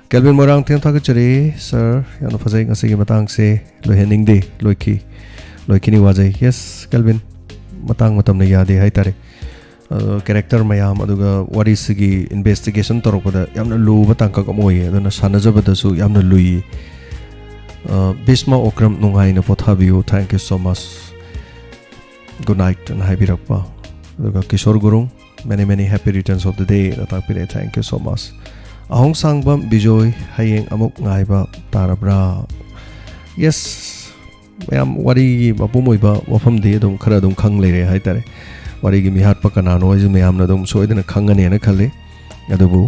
Kelvin Morang tiang thagachari sir yana fazai ngasi gi matang se lohening de loikini wajai yes Kelvin matang matam na yade haitare character mayam aduga wari sigi investigation torokda yamna lu batang ka moye aduna sanajabada su yamna lui Bisma Okram nungai na pothabiu thank you so much good night and haibirakpa aduga Kishore Gurung many happy returns of the day natapire thank you so much Ahong sangbam bijoy hayeng amuk ngaiba tarabra yes mayam wari bapumoiba wafam de dum khara dum khang lere haitare wari gi mi hat pa kana no ju mayam na dum soidena khangane na khale adubu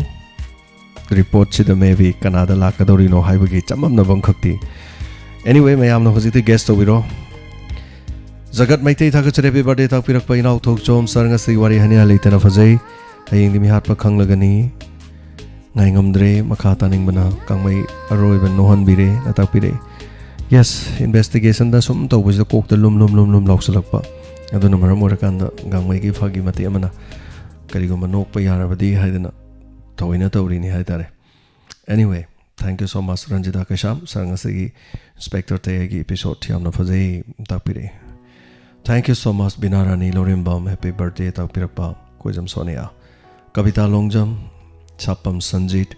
report chida maybe kanada lakadori no haibagi chamam na bam khakti anyway mayam no hojiti guest obiro jagat maitei thagachare happy birthday tak pirak pa inau thok chom sarnga sei wari hania leitana fajai hayeng di mi hat pa khanglagani ngai ngamdre makha taning bana kangmai aroi ban nohan bire atak pire yes investigation da sum to bujda kok da lum lausalakpa aduna maram orakanda gangmai gi phagi mati amana karigo manok pa yarabadi haidana tawina tawrini haidare anyway thank you so much Ranjita Kasham sarangasi inspector tayagi episode thiamna phajai takpire thank you so much Binarani Lorimbam happy birthday takpirakpa kojam sonia Kavita Longjam Chapam Sanjit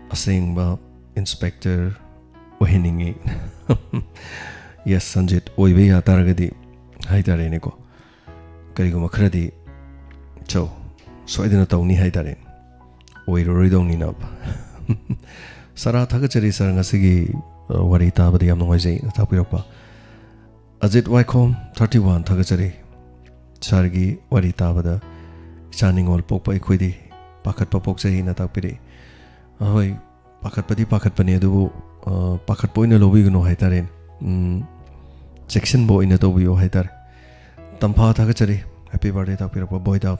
Asingba Inspector Ohiningi Yes Sanjit Oibe Ataragadi Haitare Neko Karigo Makradi Cho Soidina Tawni Haitare Oiroidong Ninab Sara Thagachari Sarangasigi Warita Badiam Noise Tapirapa Ajit Waikom 31 Thagachari Sargi Warita Bada Channing all Popa Equidi Pakat papok sa hina tapiri ahoy pakat pani adubu pakat po ina lobi guno haitarin section bo ina tobi o haitar tampa thagachari happy birthday tapira pa boy da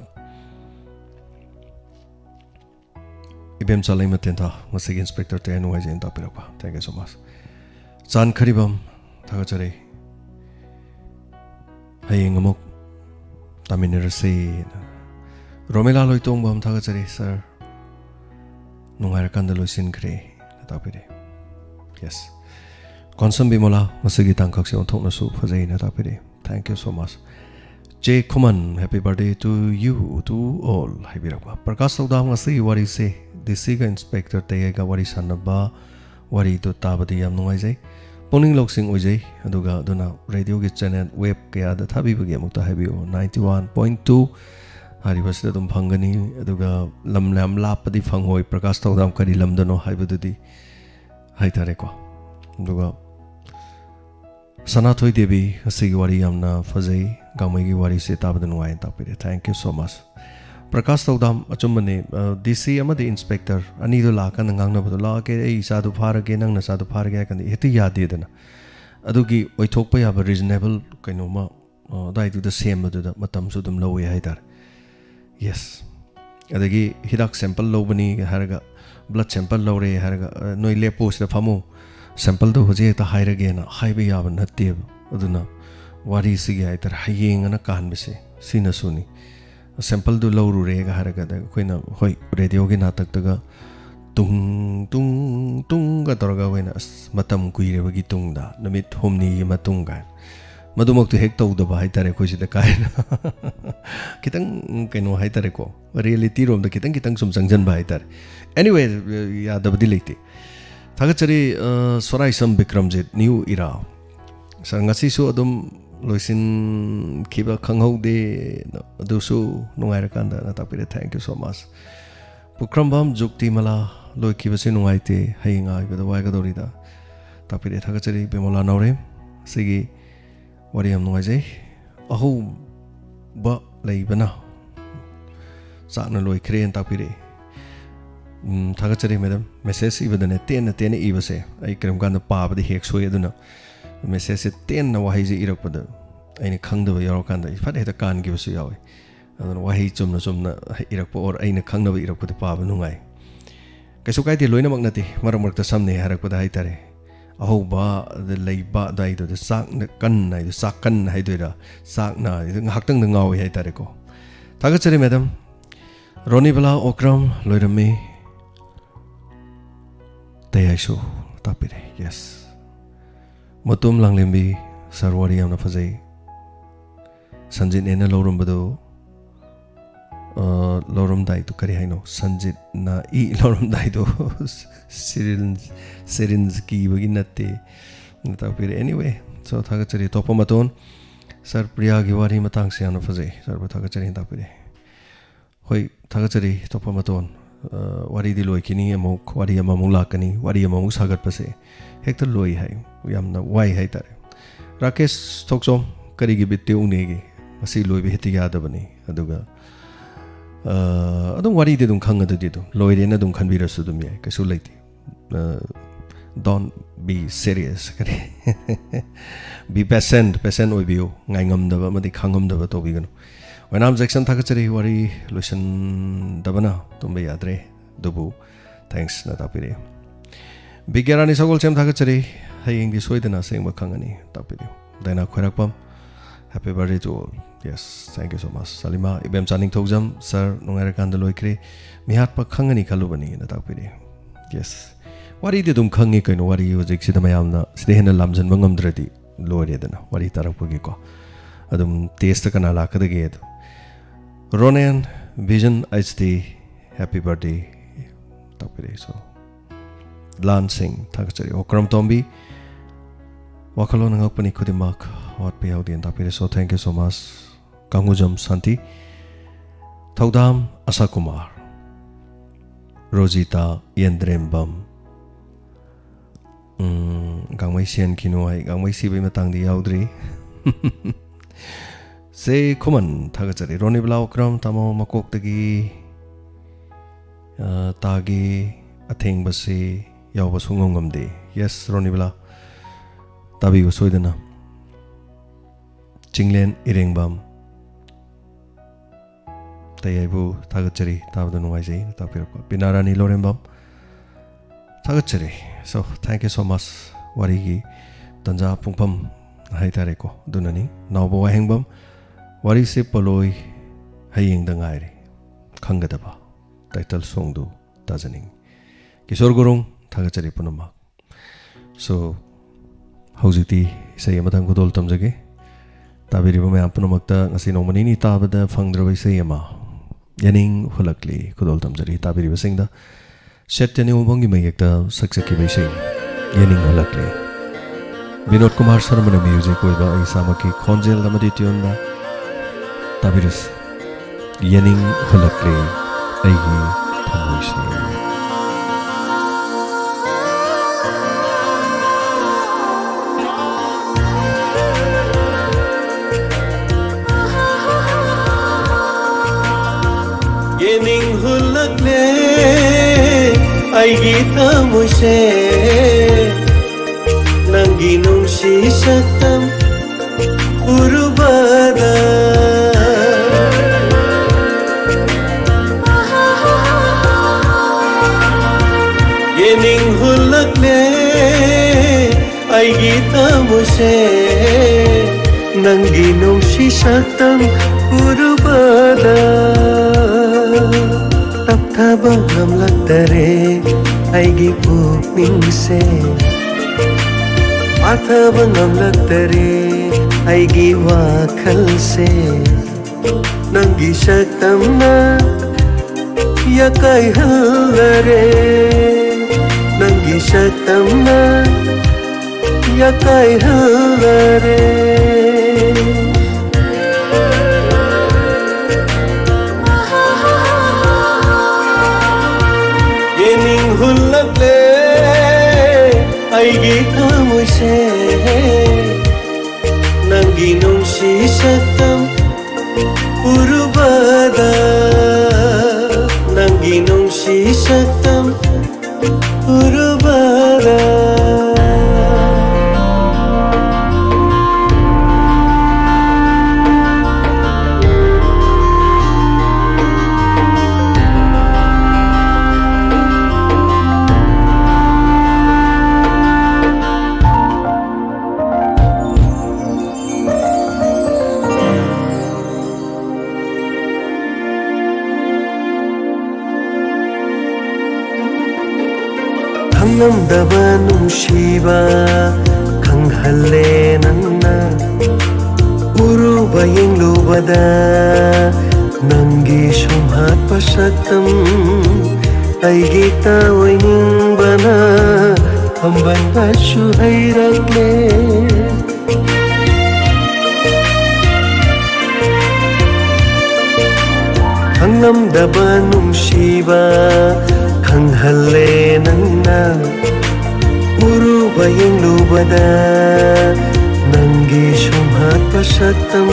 ibem chalai matenta masig inspector te anu hajen tapira pa thank you so much chan kharibam thagachari hayeng amok taminirase Romela loitong bam thagachari sir nungai rakanda loisin kre tapire yes konsum bimola masigi tangkak se onthokna su phajai na tapire thank you so much J Kuman happy birthday to you to all haibirakwa Prakash Saudam ngasi wari se disiga inspector tayega wari sanaba wari to tabadi yam nungai jai Poning loksing ojai aduga duna radio gi channel web kaya da thabi bagi amukta haibio 91.2 Haribasida dum phangani aduga lam lapadi phanghoi Prakash Taudam kari lamdano haibadudi haitare ko aduga Sanathoi Devi asigi wari yamna fazai gamai gi wari se tabdan wai tapire thank you so much Prakash Taudam achumane DC amadi inspector ani do la kan ngangna badula ke ei sadu pharage nang na sadu pharage kan heti yade dana adugi oithokpa yaba reasonable kainoma dai du the same adu da matam su dum lowe haidar yes adagi hidak sample lobani haraga blood sample lore haraga noi lepo sida famu sample do hoje ta hairage na haibe yaban hatte aduna wari sigi aitar hayeng na kan bese sina suni sample do lawru re ga haraga da koina hoi radio gi natak taga tung ga torga koina matam kuire bagi tung da namit homni matung ga madumok tu hek tau da ba haitare ko sida kai kitang kaino haitare ko reality rom da kitang sum sangjan ba haitare anyway ya da badi lekti thagachari sorai sam bikramjit new era sangasi su adum loisin kiba khanghode adusu nungai rakanda na tapire thank you so much pukrambam jukti mala loi kiba se nungai te hainga ibada wai ga dorida tapire thagachari bemola naure sigi wari am nungai jai ahu ba leibana sakna loi kren tapire thagachari madam message ibadane ten ibase ai kram kan pa ba de hek soi aduna message ten na wahi je irakpada aina khangdaba yarakanda ifat heta kan gi basu yawi aduna wahi chumna irakpa or aina khangnaba irakpada paba nungai kaisu kaite loina mak nati marak marak ta samne harakpada haitare aho ba de leiba dai do sak na kan nai sak kan hai doira sak na ngaktang ngawi haitare ko thagachari madam Roni bala okram loirami TAYAI show tapire yes Matum lang limbi sarwari yamna fazai Sanjit ena lorum bado lorum dai tu kari haino Sanjit na I lorum dai tu Sirins ki bagi natte tapire anyway so thagachari topa maton sar priya gi wari matang se yamna fazai sar thagachari tapire hoi thagachari topa maton wari di loi kini amok wari amamuk lakani wari amamuk sagat pase hekta loi hai yamna wai hai tare Rakesh thoksom kari gi bitte unegi masi loi bi heti yada bani aduga adum wari de dum khanga de dum loi de na dum khan bi rasu dum yai kasu laiti don't be serious kari be patient oi biu ngai ngam da ba madi khangam da ba to bi ganu when I'm Jackson thakachari wari lution dabana tumbe yadre dubu thanks na tapire bigyarani sagol chem thakachari haying di soidana sengba khangani tapire daina khorakpam happy birthday to all yes thank you so much salima ibem chaning thokjam sir nungai kan da loikre mihat pa khangani khalubani na tapire yes wari de dum khangi kaino wari hojik sida mayamna sidehena lamjan bangam drati loire dana wari tarakpagi ko adum taste kana lakadage Ronan Vision HD happy birthday tapire so lansing thakachari okram tombi wakalo nangak pani khudimak wat pe audience tapire so thank you so much kangujam santi thaudam asa kumar rosita yendrembam gangmai sian kinoi gangmai sibai matang di yaudri Se kuman thagachari Roni bala okram tamo makok tagi tagi atheng basi yaw basungom ngamde yes Roni bala tabi usoidana Chinglen irengbam TAYAI bu thagachari tabda nungai jai tapirko Pinarani lorembam thagachari so thank you so much warigi tanja pungpam haitare ko dunani nawbo wahengbam wari se poloi hayeng dangai khangadaba title song du tajaning Kishor Gurung thagachari punama so haujiti sei amatang godol tamjage tabiri ba mayam punamakta ngasi nomani ni tabada phangdrabai sei ama yaning hulakli godol tamjari tabiri ba singda setyani ubangi mayekta saksaki bai sei yaning hulakli Vinod Kumar Sharma music oiba ai samaki khonjel damadi tionda Tabirus Yening hulakle aigi thamoisne Yening hulakle aigi thamoisne nangi nungsi satam urubada Yening hulakle aigi tamuse nangi nungsi satam urubada tapthaba ngamlaktare aigi pukning se athaba ngamlaktare aigi wakhal se nangi satamna yakai hallare nangi satamna yakai hallare ꯑꯩꯒꯤ ꯊꯃꯣꯏꯁꯦ ꯅꯪꯒꯤ ꯅꯨꯡꯁꯤ ꯁꯛꯇꯝ ꯎꯔꯨꯕꯗ ꯅꯪꯒꯤ ꯅꯨꯡꯁꯤ ꯁꯛꯇꯝ ꯎꯔꯨꯕꯗ ꯈꯪꯂꯝꯗꯕ ꯅꯨꯡꯁꯤꯕ ꯈꯪꯍꯜꯂꯦ ꯅꯪꯅ ꯎꯔꯨꯕ ꯌꯦꯡꯂꯨꯕꯗ ꯅꯪꯒꯤ ꯁꯨꯝꯍꯠꯄ ꯁꯛꯇꯝ ꯑꯩꯒꯤ ꯇꯥꯑꯣꯏꯅꯤꯡꯕꯅ ꯍꯝꯕꯟꯕꯁꯨ ꯍꯩꯔꯛꯂꯦ ꯈꯪꯂꯝꯗꯕ ꯅꯨꯡꯁꯤꯕ ꯈꯪꯍꯜꯂꯦ ꯅꯪꯅ ꯎꯔꯨꯕ ꯌꯦꯡꯂꯨꯕꯗ ꯅꯪꯒꯤ ꯁꯨꯝꯍꯠꯄ ꯁꯛꯇꯝ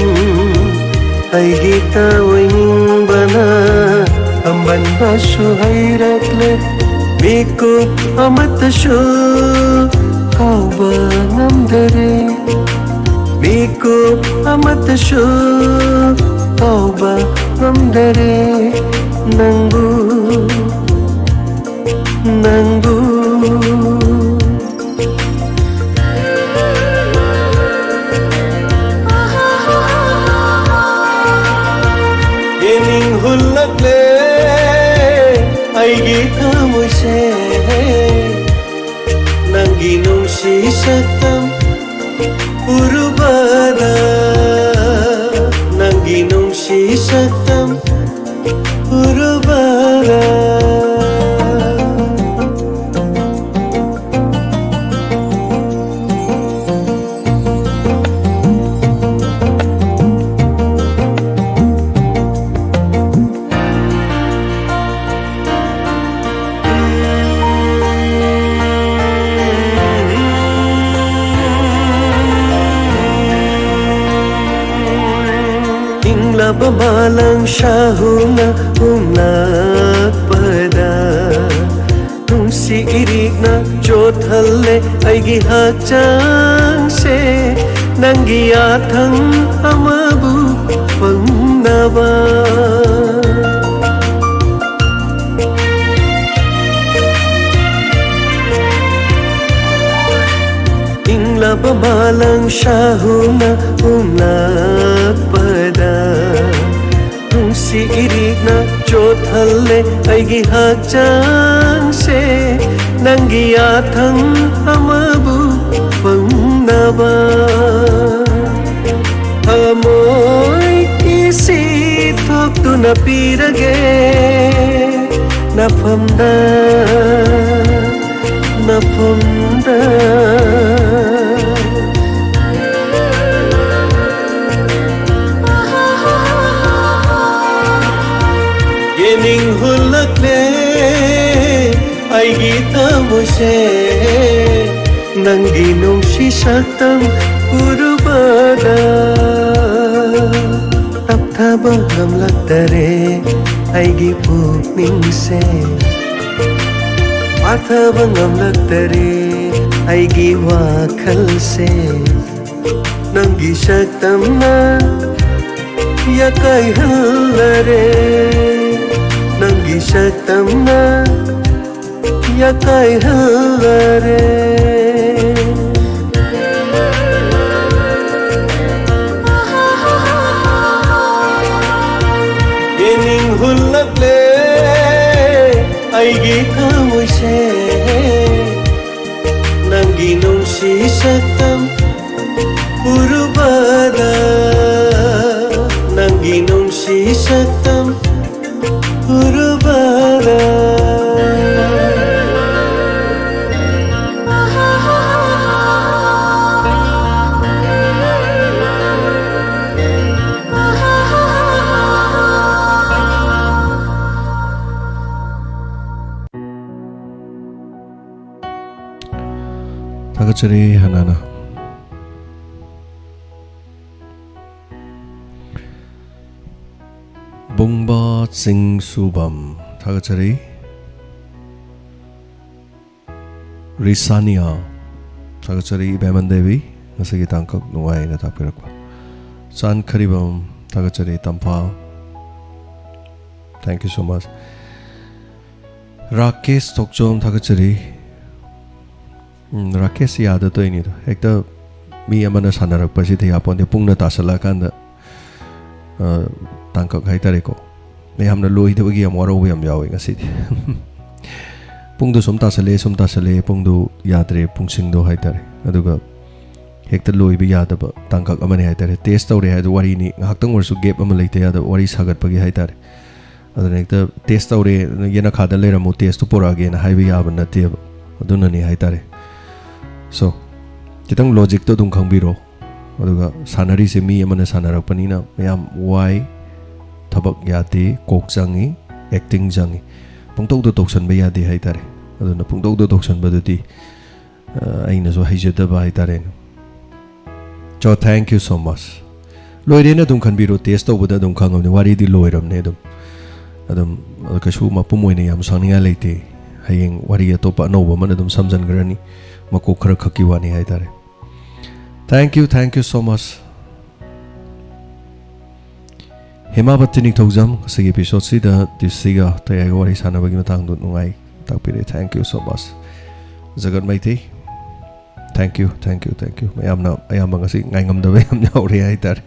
ꯑꯩꯒꯤ ꯇꯥꯑꯣꯏꯅꯤꯡꯕꯅ ꯍꯝꯕꯟꯕꯁꯨ ꯍꯩꯔꯛꯂꯦ ꯃꯤꯀꯨꯞ ꯑꯃꯠꯇꯁꯨ ꯀꯥꯎꯕ ꯉꯝꯗꯔꯦ ꯃꯤꯀꯨꯞ ꯑꯃꯠꯇꯁꯨ ꯀꯥꯎꯕ ꯉꯝꯗꯔꯦ ꯅꯪꯕꯨ 예닝 훌락래 아이기 타무세 낭기 농시 삭담 우르바다 낭기 농시 삭담 우르바다 Pamalang sahunga umlakpada Nung si irig na jothalle aigi hakchang se Nanggiyathang amabu pangnaba Ingla pamalang sahunga umlakpada si irig na jothalle aigi hakchang se nanggiyathang amabu pangnaba amoy isi thoktuna pirage nafamda Yening hulakle aigi tamose Nanggi nungsi saktam urubada Tapthaba ngamlaktare aigi pukningse Pathaba ngamlaktare aigi wakhalse Nanggi saktam na yakai hallare Nanggi saktam na yakai hallare Yening hulakle aigi thamoise Nanggi nungsi saktam urubada Nanggi nungsi saktam urubada Thagachari Hanana. Bungba Singh Subam. Thagachari. Risania. Thagachari Beman Devi. Nasagi Tangkok Nuai na Tapirakwa. San Karibam. Thagachari Tampa. Thank you so much. Rakesh Tokjom Thagachari. Rakesh yada to ini. Ekta mi amana sanarak pasiti apon de pungna tasala kanda tangkak haitare ko. Me hamna loi de bagi amoro we am yawe ngasi. Pungdu somta sale pungdu yadre pungsing do haitare. Aduga hekta loi bi yada ba tangkak amane haitare. Taste tawre haidu wari ni ngaktang warsu gap ama leite yada wari sagat pagi haitare. Aduna ekta taste tawre yena khada lera mo taste to pora ge na haibi yaba na te aduna ni haitare. So, kitang logic to dung khangbiro. Aduga sanari se mi amana sanarakpani na mayam why thabak yate kok jangi acting jangi pungtok do toksan ba yade haitare. Aduna pungtok do toksan ba duti aina so haijada ba haitare. So thank you so much. Loire na dung khanbiro test to buda dung khangam ne wari di loiram ne adum kashu mapumoy ne yam sangninga leite hayeng wari atopa no man adum samjan grani mako khara khakiwani haitare. Thank you so much. Hemabati nik thojam sigi episode sida disiga tayai wari sana bagi matang dut nungai takpire. Thank you so much. Jagat maiti. Thank you. Ayam ngasi ngai ngam da yam nyauri haitare.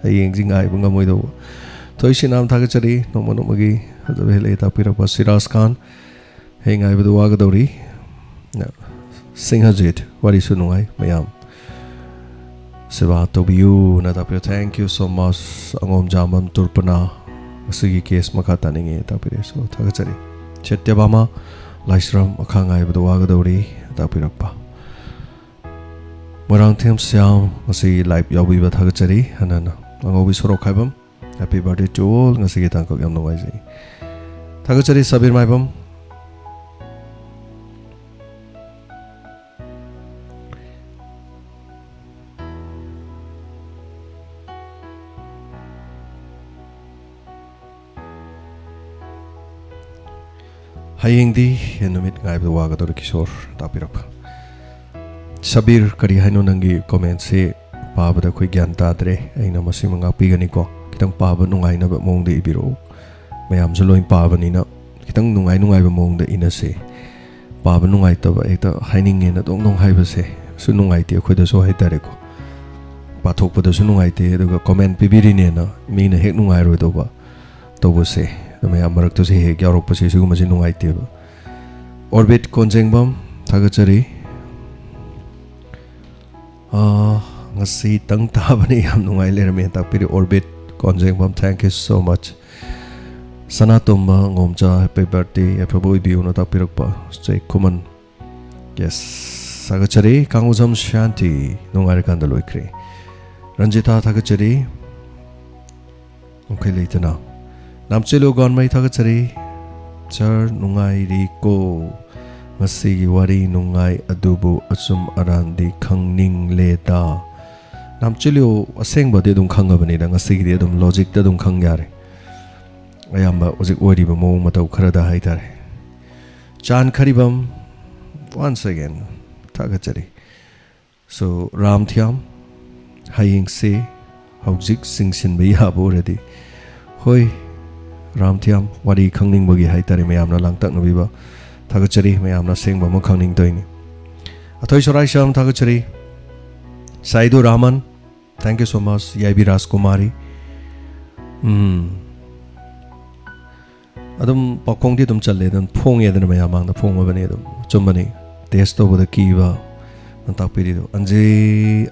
Hayeng jingai bunga moi do. Toi sinam thagachari nomagi hadabele takpira Siras Khan hengai badu wagadori. Singhajit wari sunungai mayam Seva tobiyu na tapio. Thank you so much angom jamam turpana asigi case makata ninge tapire. So thagachari Chetyabama Laisram akhangai badu wagadori tapirakpa Morang Thiam Siam asi live yawi ba thagachari hanana angobi sorok khaibam. Happy birthday to all ngasigi tangkok yam nungai ji thagachari Sabir maibam. Hayeng di numit ngai bu waga dor Kishore tapirak. Sabir kari haino nangi comment se pabada khoi gyan ta dre aina masi manga pigani ko kitang paba nungai na ba mong de ibiro mayam jaloin paba ni na kitang nungai ba mong de ina se paba nungai ta ba eta haining na dong hai ba se su nungai ti khoi da so hai tare ko pathok pa da su nungai te da comment pibiri ne na mi na hek nungai ro do ba to bo se mayam marak to se he gyarok pa se su ma se nungai te ba. Orbit konjengbam thagachari ngasi tang ta bani yam nungai le rame ta piri Orbit konjengbam. Thank you so much. Sanatomba ngomcha happy birthday apaboi bi una ta pirak pa stay kuman. Yes thagachari kanguzam shanti nungai kan da loikre. Ranjita thagachari okay leitana namchelo gonmai thagachari char nungai ri ko ngasi wari nungai adubu asum arandi khangning leta namchelo aseng bade dum khangabani da ngasi ri dum logic da dum khang yare ayamba ojik ori ba mo matau khara da haitare. Chan kharibam once again thagachari. So ram thiam hayeng se haujik singsin be yabo ready hoi ram thiam wari khangning bagi haitare mayam na langtak no biba thagachari mayam na sengba mo khangning toini athoi sorai sham thagachari. Saidu Rahman thank you so much. Yaibi Raskumari adum pakong di dum challe dan phong ye dan mayam ang na phong ma bani dum chumbani test to boda kiwa antak piri do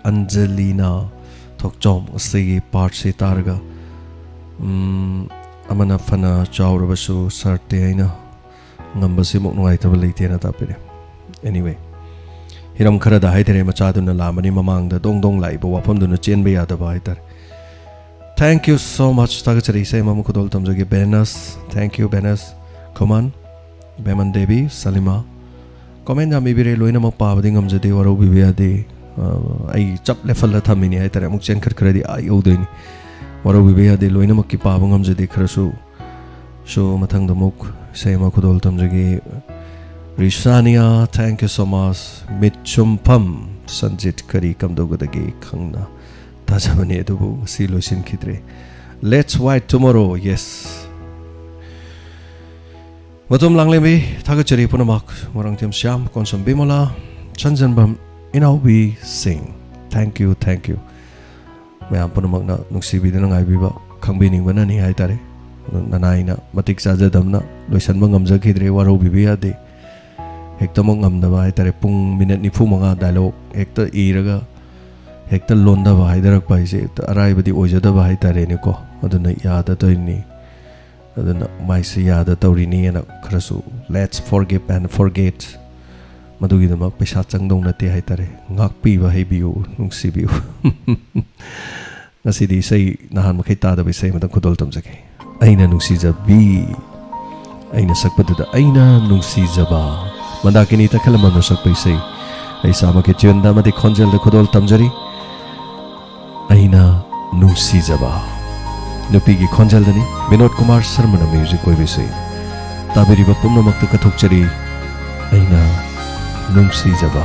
Angelina thokchom segi part se targa amana fana chawrabasu sarte aina ngambasi mok nungai tabal leite na tapire. Anyway hiram khara da haitere macha dun lamani mamang da dong lai bo wapam dun chen be yada ba haitar. Thank you so much thagachari sai mamu khodol tamjoge Benas. Thank you Benas. Come on Beman Devi Salima comment ya mibire loina mak pabadi ngamjade waro bibe ade ai chap level la thamini ai tare amuk chen khar kharadi ai odoini waro bibe ade loina mak ki paba ngamjade kharasu so mathang damuk sema khudol tamjagi Rishania, thank you so much. Mitchum Pam, Sanjit Kari Kamdogadagi Kangna. Tajabane Dubu, Silo Shin Kidre. Let's wait tomorrow, yes. Matum Langlemi, Tagachari Punamak, Warangtim Sham, Konsum Bimola, Chanjanbam, Inaubi sing. Thank you, thank you. Mayam Punamak Nuksibi Nang Ibiba, Kambini Wanani Haitare, Nanaina, Matik Sajadamna, Luisan Mangam Zakidre, Waro Bibiade. Hekta mong ngamdaba ay tare pung minute ni fu mga dialogue hekta iraga hekta londa ba ay darak pa ise aray ba di ojada ba ay tare ni ko aduna yada to ni aduna mai se yada to rini na kharasu let's forgive and forget madugi na mag paisa changdong na te ay tare ngak pi ba hay biu nung si biu ngasi di say nahan makita da ba say matang kudol tam sake aina nung si jabi aina sakpaduda aina nung si jaba Mandakini ta kalamam na sakpaisay ay sama ke tiyanda mati konjel de kudol tamjari aina nungsi jaba nupigi konjel dani Vinod Kumar Sharma na music koi bisay tabiri ba pumna makta kathokchari aina nungsi jaba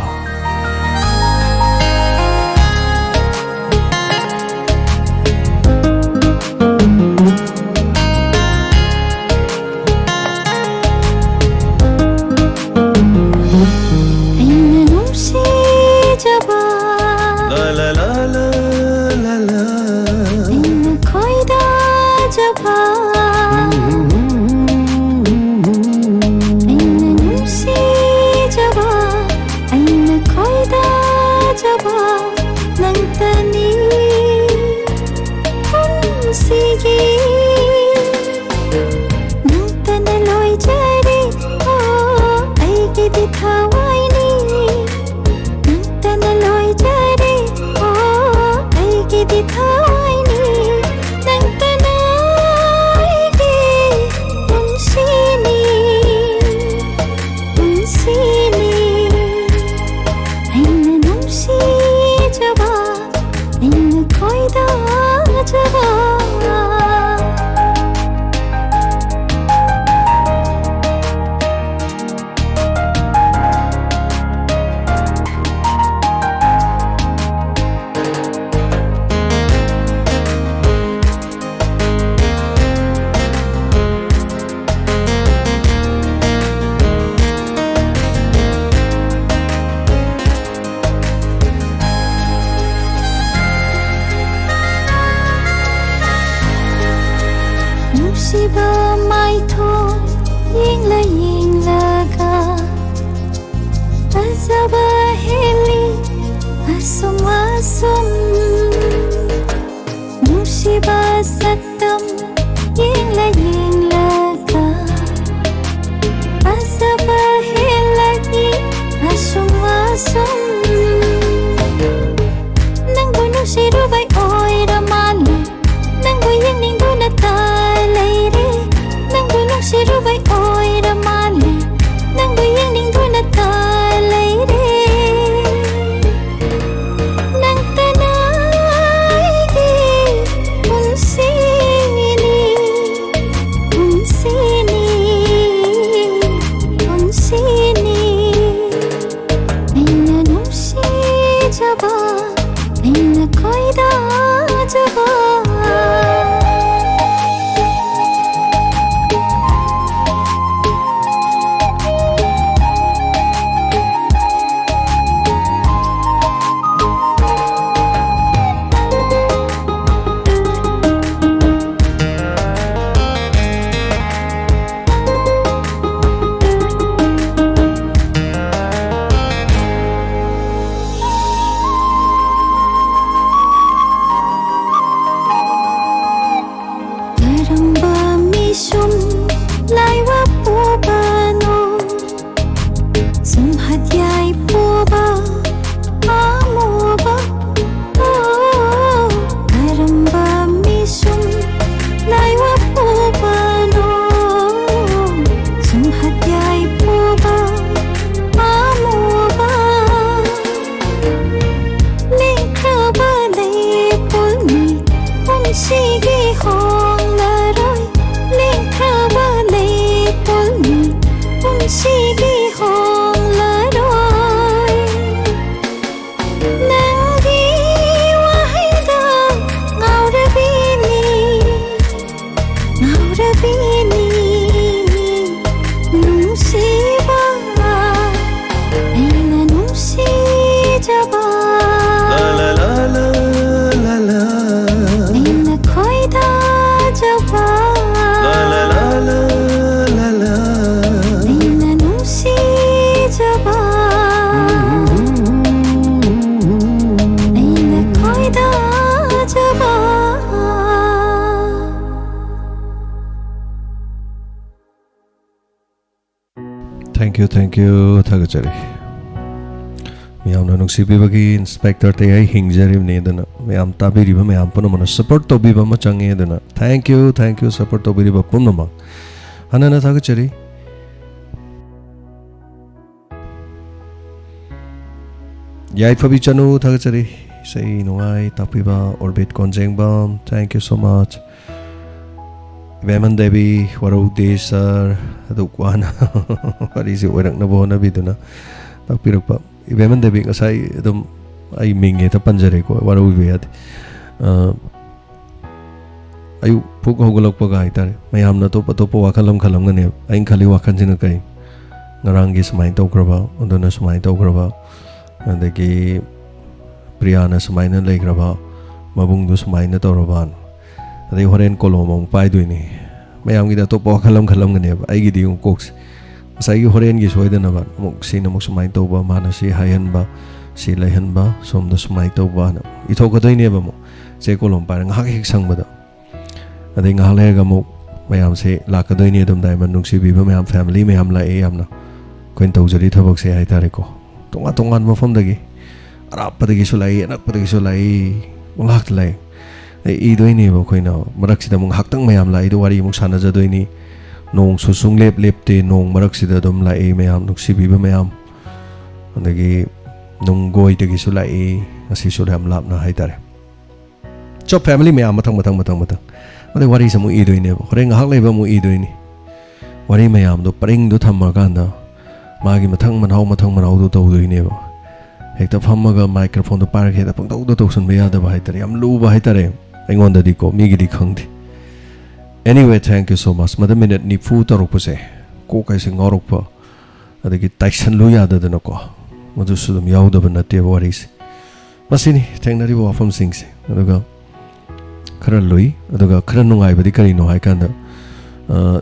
ꯌꯥꯎꯗ꯭ꯔꯕꯤꯅꯤ ꯅꯨꯡꯁꯤꯕ ꯑꯩꯅ ꯅꯨꯡꯁꯤꯖꯕ La la la la la la. ꯑꯩꯅ ꯈꯣꯏꯗꯥꯖꯕ La la la la la la. ꯑꯩꯅ ꯅꯨꯡꯁꯤꯖꯕ ꯑꯩꯅ ꯈꯣꯏꯗꯥꯖꯕ Thank you, Thagachari. Miyamna nuksibibagi Inspector Tayai hingjaribni aduna miyam tabiriba miyam punamana support tobiba ma change aduna thank you support tobiriba punama hanana Thagachari. Yai fabi chanu Thagachari say nuai tapiba orbit konjengbam thank you so much. Veman Devi Warau Desar Adukwana what is it Warak Nabona Biduna Tapirupa Veman Devi Asai Dum I Ming it a Panjarico Warau Viad I Puk Hogolok Pagaitar Mayam Natopa Topo Wakalam Kalamane Ain Kali Wakanjinakai Narangis Mind Ograva Undonas Mind Ograva and the gay Prianas Mina Lagrava Mabungdus Mina Torovan They were in Colombo, Paiduini. Mayam gida topo kalam ganeb, I give you cooks. As I horen gis wadenaba, Moxina Moxmaitoba, Manasi, Hayanba, Si Lahanba, some the Smaitoba. It took a day nevermo, say Colomb, and Haki Sangbada. I think Halegamo, Mayam say, Lakadoni dum diamond, Nuxi Biba, Mayam family, Mayam La Ayamna. Quento Zerita Boxe Haitarico. Tongatongan Mofondagi. Rapadigisulai, and Apadigisulai, Mulak idoini ba khoina maraksida mung haktang mayam la ido wari mung sana jadoini nong susung lep lepte nong maraksida dom la e mayam nuksibi ba mayam andagi nong goi dagi sula e asi sulam lap na haitare chop family mayam matang made wari samu idoini ba khoreng hak leba mu idoini wari mayam do paring do thamma kanda magi matang manau do tawdoini ba hekta phammaga microphone do par kheda pangtau do toksun be yada ba haitare yam lu ba haitare Aingonda di ko migi di khangdi. Anyway, thank you so much. Mada minute ni fu tarok pase. Ko kai sing ngorok pa. Adagi taiksan lu yada dana ko. Madu sudum yauda ba natte waris. Masini thank na ri bo afam sing se. Aduga khara lui aduga khara nungai ba di kari no hai kanda.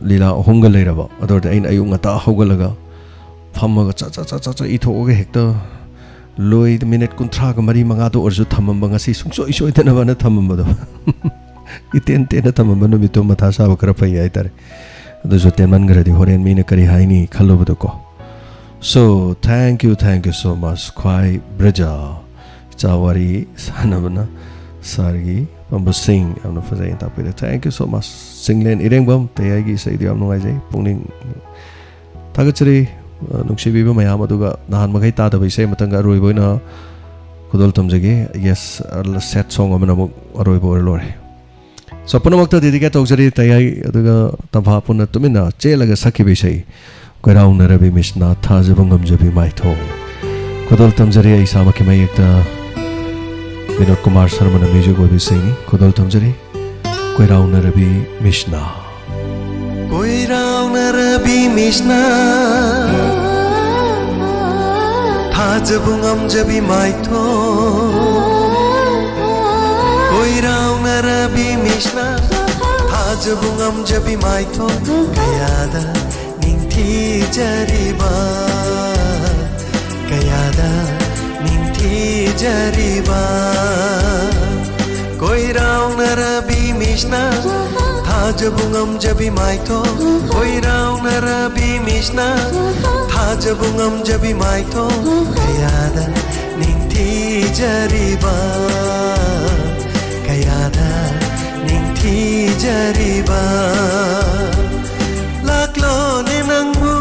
Lila hongal leira ba. Ador ain ayu ngata hogalaga. Phammaga cha itho oge hekta Loi the minute kuntra ka mari manga to orju thamamba ngasi sungso isoi tena bana thamamba do iten tena thamamba no mito matha sa bakra pai ai tare ado jo teman garadi horen mine kari haini khallo bodo ko so thank you so much khwai braja chawari sanabana sargi pamba sing amna fazai ta pide thank you so much singlen irengbam tayai gi sai diam ngai jai pungning thagachri Nuksibiba mayam aduga nahan magai ta da baisai matanga aroi boina kudol tamjage yes set song amana mo aroi bo lore so punamakta dedicate tawjari tayai aduga tamha punna tumina chelaga sakhi baisai koirau narabi misna thajabangam jabi maitho kudol tamjari ai samaki mai ekta Vinod Kumar Sharma na music go baisai ni kudol tamjari koirau narabi misna Koirau narabi misna Thajabungam jabi maitho Koirau narabi misna Thajabungam jabi maitho Kayada ningthi jariba Kayada ningthi jariba Koirau narabi misna Thajabungam jabi maitho Koirau narabi misna Thajabungam jabi maitho Kayada ningthi jariba Kayada ningthi jariba Laklo ne nangbu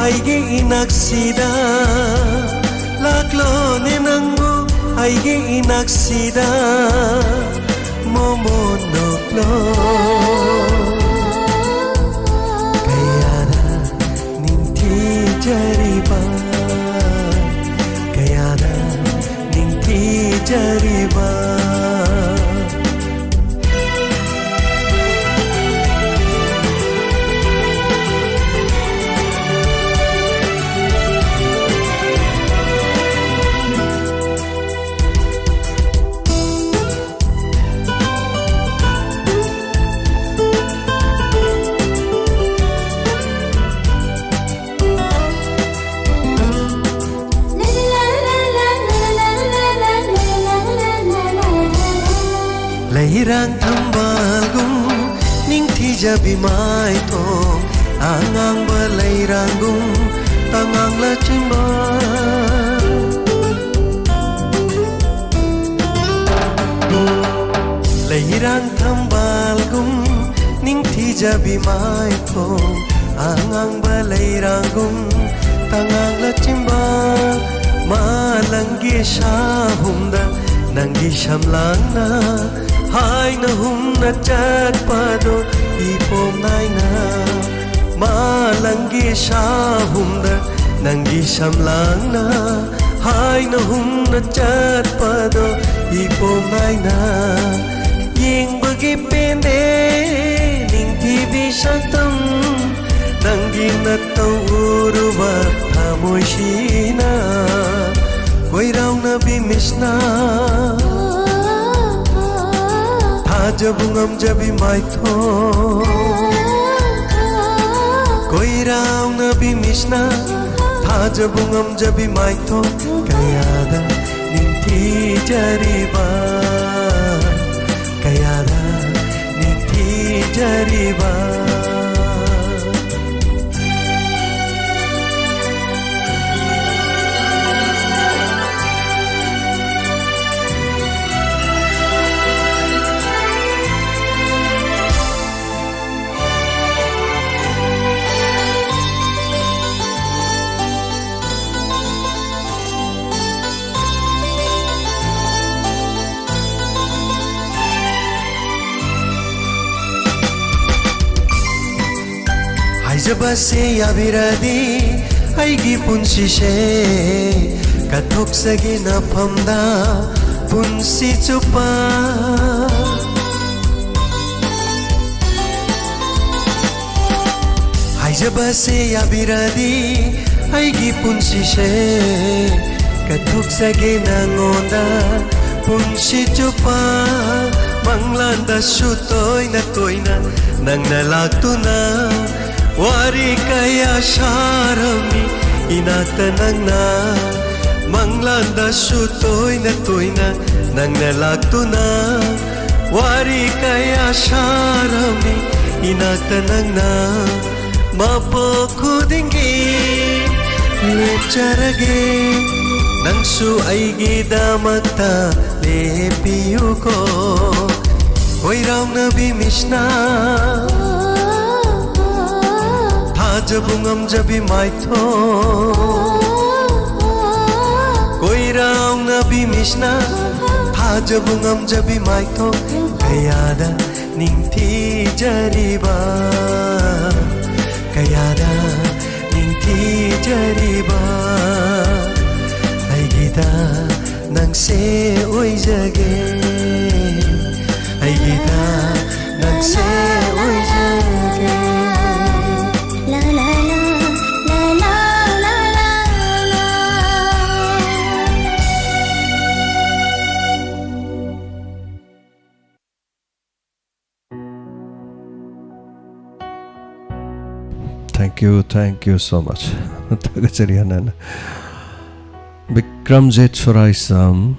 aige inaksida Laklo ne nangbu aige inaksida Momo noklo Kayada ningthi jariba Kayada ningthi jariba jabi mai thong angang balai rangum tangang la chimba leirang thambal gum ning thi jabi mai thong angang balai rangum tangang la chimba malangi shahumda nangi shamlangna hai na hum na chat pado ipom naina malangi shahumda nangi shamlangna hai na hum na chat pado ipom naina ying bagi pende ning tibi shantam nangi na tawuruwa thamoishina koi rau na bimisna jabungam jabi mai tho koi rau na bimisna tha jabungam jabi mai tho kayada ninthi jariba kayada ninthi jariba Jabase yabiradi aigi punsi she kathok sage na phamda punsi chupa hai jabase yabiradi aigi punsi she kathok sage na ngonda punsi chupa manglanda sutoi na toina nangna laktuna wari kaya sharami inata nangna manglanda sutoi na toina nangna laktuna wari kaya sharami inata nangna mapo khudingi lepcharage nangsu aigi damakta lepiyuko koi rau na bimishna jabungam jabi mai tho koi rau na bimishna tha jabungam jabi mai tho kayada ningthi jariba kayada ningthi jariba aigida nangse oijage aigida nangse oijage Thank you so much. Tagachariyanan. Bikramjit Suraisam.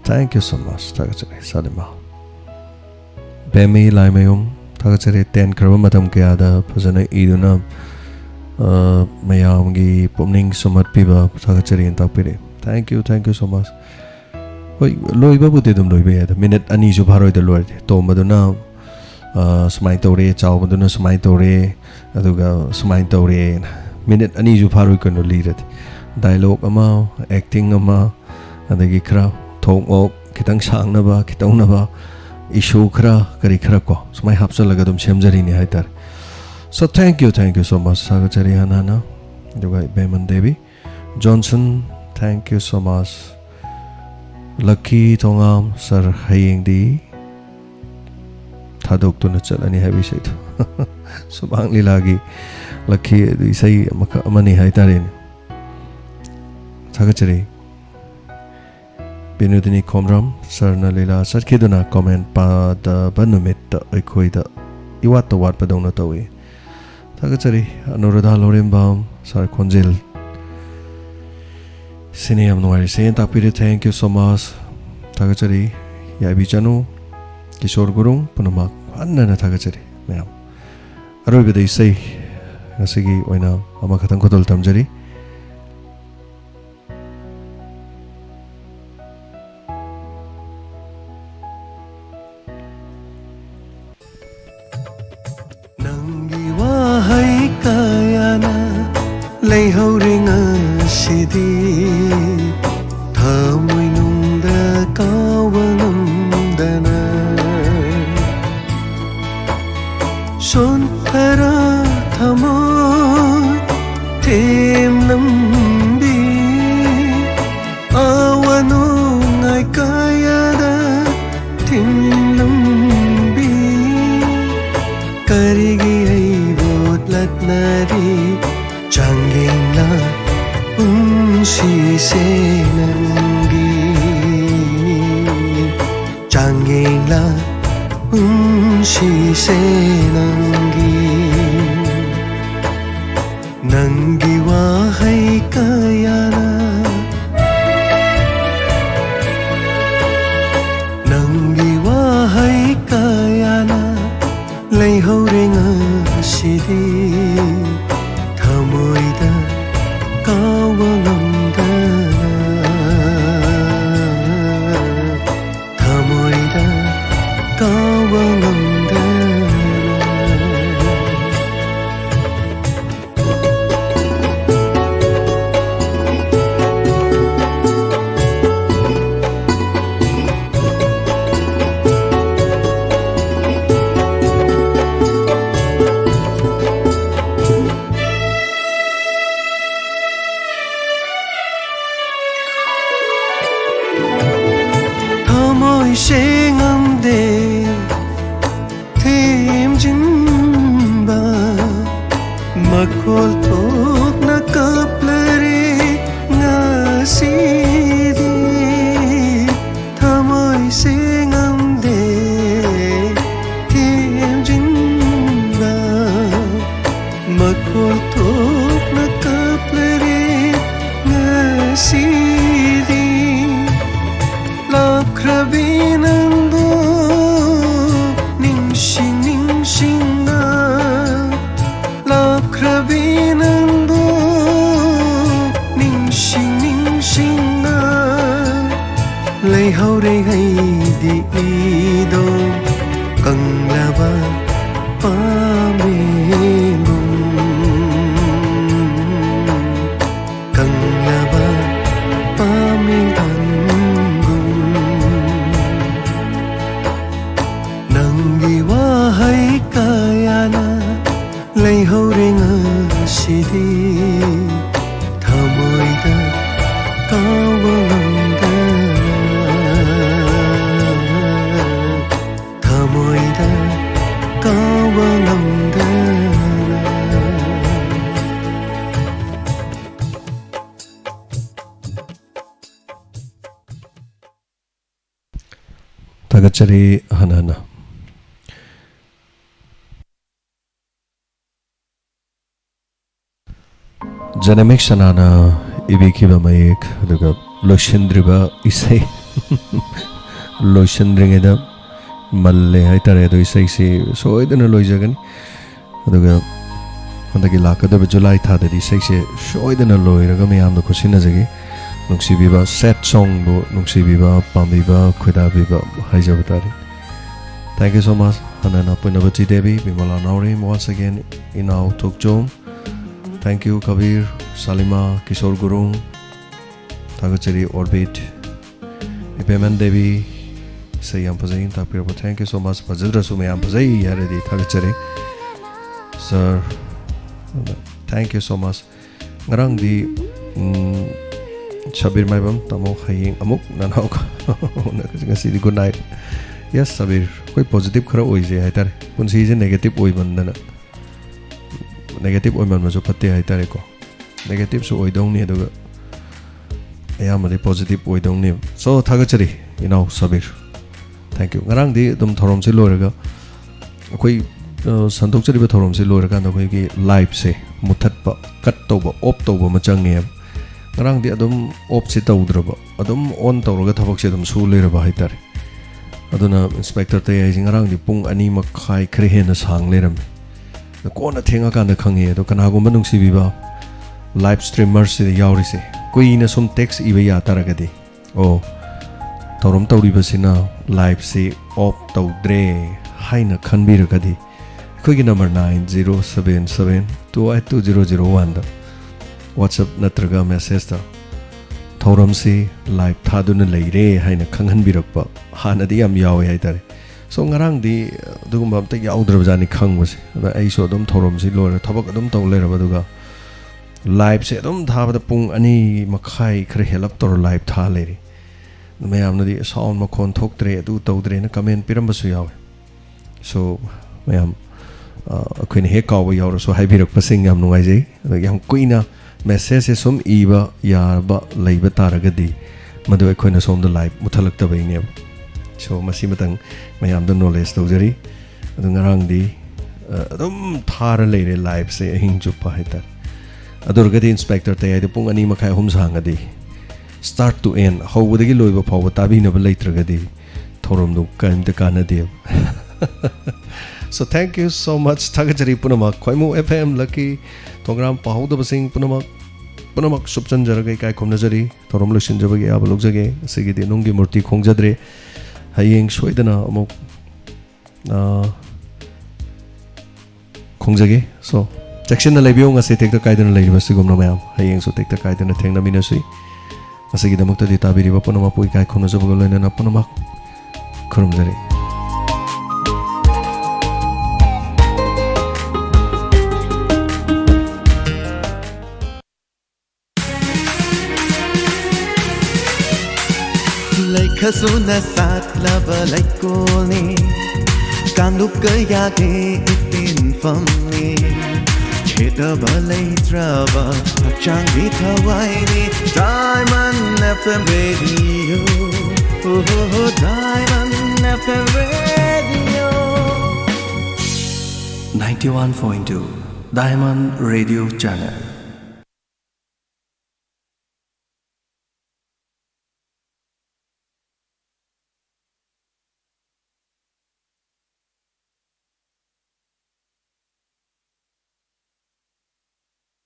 Thank you so much. Tagachari Sadima. Bemi Laimayum. Tagachari 10 Kramatam Kayada. Pazana Iduna. Mayamgi Pumning Sumat Piba. Tagachari and Tapiri. Thank you so much. Loiba Budidum Loiba. Minute Aniju Paro the Lord. Tomaduna. Smai Tore, Chow Maduna Smai Tore. Aduga Smai Tore. Minute Aniju Paro can lead it. Dialogue ama, acting ama, adagi kra, thong ok, kitang sang na ba, kitang na ba, issue kra, kari kra ko. So may hapsa lagadum shemjari ni haitar. So thank you so much. Sagachari Hanana, Duga Beman Devi, Johnson, thank you so much. Lucky Tongam, Sir Haying di Thadok to Nachal ani heavy shade. So bangli lagi, Lucky say Mani haitarin. Sagachari Binudini Komram, Sarna Lila, Sarkiduna comment pa the Banumit, Equida, Iwata wat Padona Tawi. Sagachari, Anuradha Lorimbam, Sarkonjil Siniam Noiri Saint Apiri, thank you so much. Sagachari, Yabichanu, Kishore Gurung, Punamak, Anna Tagachari, ma'am. ꯑꯔꯣꯏꯕꯗ ꯏꯁꯩ ꯉꯁꯤꯒꯤ ꯑꯣꯏꯅ ꯑꯃꯈꯛꯇꯪ ꯈꯨꯗꯣꯜ ꯇꯝꯖꯔꯤ ꯅꯪꯒꯤ ꯋꯥꯍꯩ ꯀꯌꯥꯅ ꯂꯩꯍꯧꯔꯦ ꯉꯁꯤꯗꯤ ꯊꯃꯣꯏꯅꯨꯡꯗ ꯀꯥꯎꯕ ꯉꯝꯗꯅ ꯁꯣꯟꯊꯔ ꯊꯃꯣꯏ ꯊꯦꯝꯂꯝꯕꯤ ꯑꯋꯥ ꯅꯨꯡꯉꯥꯏ ꯀꯌꯥꯗ ꯊꯤꯡꯂꯝꯕꯤ ꯀꯔꯤꯒꯤ ꯑꯩꯕꯨ ꯂꯠꯅꯔꯤ ꯆꯥꯡꯌꯦꯡꯂ ꯄꯨꯟꯁꯤꯁꯦ ꯅꯪꯒꯤ ꯆꯥꯡꯌꯦꯡꯂ ꯄꯨꯟꯁꯤꯁꯦ ꯅꯪꯒꯤ ꯅꯪꯒꯤ ꯋꯥꯍꯩ ꯀꯌꯥꯅ ꯅꯪꯒꯤ ꯋꯥꯍꯩ ꯀꯌꯥꯅ ꯂꯩꯍꯧꯔꯦ ꯉꯁꯤꯗꯤ ꯊꯃꯣꯏꯗ ꯀꯥꯎꯕ ꯉꯝꯗꯅ ꯊꯃꯣꯏꯗ ꯀꯥꯎꯕ ꯉꯝꯗꯅ ꯉꯝꯗꯦ ꯊꯦꯝꯖꯤꯟꯕ ꯃꯈꯣꯜ ꯊꯣꯛꯅ ꯀꯞꯂꯔꯦ ꯉꯁꯤꯗꯤ ꯊꯃꯣꯏꯁꯦ ꯉꯝꯗꯦ ꯊꯦꯝꯖꯤꯟꯕ ꯃꯈꯣꯜ ꯊꯣꯛꯅ ꯀꯞꯂꯔꯦ ꯉꯁꯤꯗꯤ ꯂꯥꯞꯈ꯭ꯔꯕꯤ ꯅꯪꯕꯨ ꯅꯤꯡꯁꯤꯡ ꯅꯤꯡꯁꯤꯡꯅ ꯂꯥꯞꯈ꯭ꯔꯕꯤ ꯅꯪꯕꯨ ꯅꯤꯡꯁꯤꯡ ꯅꯤꯡꯁꯤꯡꯅ ꯂꯩꯍꯧꯔꯦ ꯑꯩꯗꯤ ꯏꯗꯣ ꯀꯪꯂꯕ ꯄꯥꯝꯕꯤꯒꯨꯝ ꯀꯪꯂꯕ ꯄꯥꯝꯕꯤꯒꯨꯝ ꯅꯪꯒꯤ ꯋꯥꯍꯩ ꯀꯌꯥꯅ ꯂꯩꯍꯧꯔꯦ ꯉꯁꯤꯗꯤ ꯊꯃꯣꯏꯗ ꯀꯥꯎꯕ ꯉꯝꯗꯅ ꯊꯃꯣꯏꯗ ꯀꯥꯎꯕ ꯉꯝꯗꯅ ꯊꯥꯒꯠꯆꯔꯤ ꯍꯟꯅ ꯍꯟꯅ ꯖꯅꯃꯤꯛ ꯁꯅꯥꯅ ꯏꯕꯤꯈꯤꯕ ꯃꯌꯦꯛ ꯑꯗꯨꯒ ꯂꯣꯏꯁꯤꯟꯗ꯭ꯔꯤꯕ ꯏꯁꯩ ꯂꯣꯏꯁꯤꯟꯗ꯭ꯔꯤꯉꯩꯗ ꯃꯜꯂꯦ ꯍꯥꯏꯇꯥꯔꯦ ꯑꯗꯣ ꯏꯁꯩꯁꯤ ꯁꯣꯏꯗꯅ ꯂꯣꯏꯖꯒꯅꯤ ꯑꯗꯨꯒ ꯍꯟꯗꯛꯀꯤ ꯂꯥꯛꯀꯗꯕ ꯖꯨꯂꯥꯏ ꯊꯥꯗꯗꯤ ꯏꯁꯩꯁꯦ ꯁꯣꯏꯗꯅ ꯂꯣꯏꯔꯒ ꯃꯌꯥꯝꯅ ꯈꯨꯠꯁꯤꯟꯅꯖꯒꯦ ꯅꯨꯡꯁꯤꯕꯤꯕ ꯁꯦꯠ ꯁꯣꯡꯕꯨ ꯅꯨꯡꯁꯤꯕꯤꯕ ꯄꯥꯝꯕꯤꯕ ꯈꯣꯏꯗꯥꯕꯤꯕ ꯍꯥꯏꯖꯕ ꯇꯥꯔꯦ Thank you so much Hanana Punavati Devi Bimala Naurim once again Inau Tukjom Thank you Kabir Salima Kishore Gurung Thagachari Orbit Ipeman Devi Sayam Pazai Tapirapa Thank you so much Pazidra Sumayam Pazai Yaredi Thagachari Sir Thank you so much Ngarang di Shabir Maibam Tamo Haying Amuk Nanau Ngasi di good night Yes Sabir Koi positive khara oise haitare Punsi je negative oi bandana Negative oi man majo patte haitare ko Negative so oi dong ni aduga Ayamadi positive oi dong ni So thagachari You know Sabir Thank you Ngarang di dum thorom se loiraga Koi Santok chari ba thorom se loiraga Koi ki live se Muthat pa Cut tawba Off tawba machang ni Ngarang di adum Off se tawdraba Adum on tawraga thabak se adum su leiraba haitare Aduna Inspector TAYAI ngarang di pung 2 makhai khare hena sang leram ꯀꯣꯟꯅ ꯊꯦꯡꯉꯀꯥꯟꯗ ꯈꯪꯉꯦ ꯑꯗꯣ ꯀꯅꯥꯒꯨꯝꯕ ꯅꯨꯡꯁꯤꯕꯤꯕ live ꯁ꯭ꯇ꯭ꯔꯤꯃꯔꯁꯤꯗ ꯌꯥꯎꯔꯤꯁꯦ ꯀꯨꯏꯅ ꯁꯨꯝ tax ꯏꯕ ꯌꯥ ꯇꯥꯔꯒꯗꯤ ꯑꯣ ꯊꯧꯔꯝ ꯇꯧꯔꯤꯕꯁꯤꯅ ꯂꯥꯏꯚꯁꯤ ꯑꯣꯐ ꯇꯧꯗ꯭ꯔꯦ ꯍꯥꯏꯅ ꯈꯟꯕꯤꯔꯒꯗꯤ ꯑꯩꯈꯣꯏꯒꯤ ꯅꯝꯕꯔ 9077282001ꯗ ꯋꯥꯆꯞ ꯅꯠꯇ꯭ꯔꯒ ꯃꯦꯁꯦꯖꯇ ꯊꯧꯔꯝꯁꯤ ꯂꯥꯏꯚ ꯊꯥꯗꯨꯅ ꯂꯩꯔꯦ ꯍꯥꯏꯅ ꯈꯪꯍꯟꯕꯤꯔꯛꯄ ꯍꯥꯟꯅꯗꯤ ꯌꯥꯝ ꯌꯥꯎꯋꯦ ꯍꯥꯏꯇꯥꯔꯦ ꯁꯣ ꯉꯔꯥꯡꯗꯤ ꯑꯗꯨꯒꯨꯝꯕ ꯑꯝꯇ ꯌꯥꯎꯗ꯭ꯔꯕꯖꯥꯠꯅꯤ ꯈꯪꯕꯁꯦ ꯑꯗ ꯑꯩꯁꯨ ꯑꯗꯨꯝ ꯊꯧꯔꯝꯁꯤ ꯂꯣꯏꯔ ꯊꯕꯛ ꯑꯗꯨꯝ ꯇꯧ ꯂꯩꯔꯕ ꯑꯗꯨꯒ ꯂꯥꯏꯚꯁꯦ ꯑꯗꯨꯝ ꯊꯥꯕꯗ ꯄꯨꯡ 2:30 ꯈꯔ ꯍꯦꯜꯂꯞ ꯇꯧꯔ ꯂꯥꯏꯚ ꯊꯥ ꯂꯩꯔꯤ ꯃꯌꯥꯝꯅꯗꯤ ꯁꯥꯎꯟ ꯃꯈꯣꯟ ꯊꯣꯛꯇ꯭ꯔꯦ ꯑꯗꯨ ꯇꯧꯗ꯭ꯔꯦꯅ ꯀꯃꯦꯟ ꯄꯤꯔꯝꯕꯁꯨ ꯌꯥꯎꯋꯦ ꯁꯣ ꯃꯌꯥꯝ ꯑꯩꯈꯣꯏꯅ ꯍꯦꯛ ꯀꯥꯎꯕ ꯌꯥꯎꯔꯁꯨ ꯍꯥꯏꯕꯤꯔꯛꯄꯁꯤꯡ ꯌꯥꯝ ꯅꯨꯡꯉꯥꯏꯖꯩ ꯑꯗ ꯌꯥꯝ ꯀꯨꯏꯅ ꯃꯦꯁꯦꯖꯁꯦ ꯁꯨꯝ ꯏꯕ ꯌꯥꯕ ꯂꯩꯕ ꯇꯥꯔꯒꯗꯤ ꯃꯗꯨ ꯑꯩꯈꯣꯏꯅ ꯁꯣꯝꯗ ꯂꯥꯏꯚ ꯃꯨꯠꯊꯠꯂꯛꯇꯕꯩꯅꯦꯕ ꯁꯣ ꯃꯁꯤꯃꯇꯪ ꯃꯌꯥꯝꯗ ꯅꯣꯂꯦꯖ ꯇꯧꯖꯔꯤ ꯑꯗꯨ ꯉꯔꯥꯡꯗꯤ ꯑꯗꯨꯝ ꯊꯥꯔ ꯂꯩꯔꯦ ꯂꯥꯏꯚꯁꯦ ꯑꯍꯤꯡ ꯆꯨꯞꯄ ꯍꯥꯏꯇꯥꯔꯦ ꯑꯗꯨ ꯑꯣꯏꯔꯒꯗꯤ ꯏꯟꯁꯄꯦꯛꯇꯔ ꯇꯌꯥꯏꯗ ꯄꯨꯡ 2:30 ꯁꯥꯡꯉꯗꯤ ꯁ꯭ꯇꯥꯔꯠ ꯇꯨ ꯑꯦꯟ ꯍꯧꯕꯗꯒꯤ ꯂꯣꯏꯕ ꯐꯥꯎꯕ ꯇꯥꯕꯤꯅꯕ ꯂꯩꯇ꯭ꯔꯒꯗꯤ ꯊꯧꯔꯝꯗꯨ ꯀꯔꯤꯝꯇ ꯀꯥꯟꯅꯗꯦꯕ So thank you so much thagajari punamak khoimu FM lucky program pahudabasing punamak subchanjaraga kai khomnajari thorom losinjabagi aba logjage sigidi nunggi murti khongjadre hayeng soidana amuk khongjage so section na lebiyo ngase tekta kaidana leiriba sigomna mayam hayeng so tekta kaidana thengna minasui asigi damakta di tabiriba punamak pui kai khomnajabaga loinana punamak khurumjari Khasuna sat lava like kone Kanuk kaya ke itin famni Cheta balai trava Achang vitawai ni Diamond FM Radio Oh, Diamond FM Radio 91.2 Diamond Radio Channel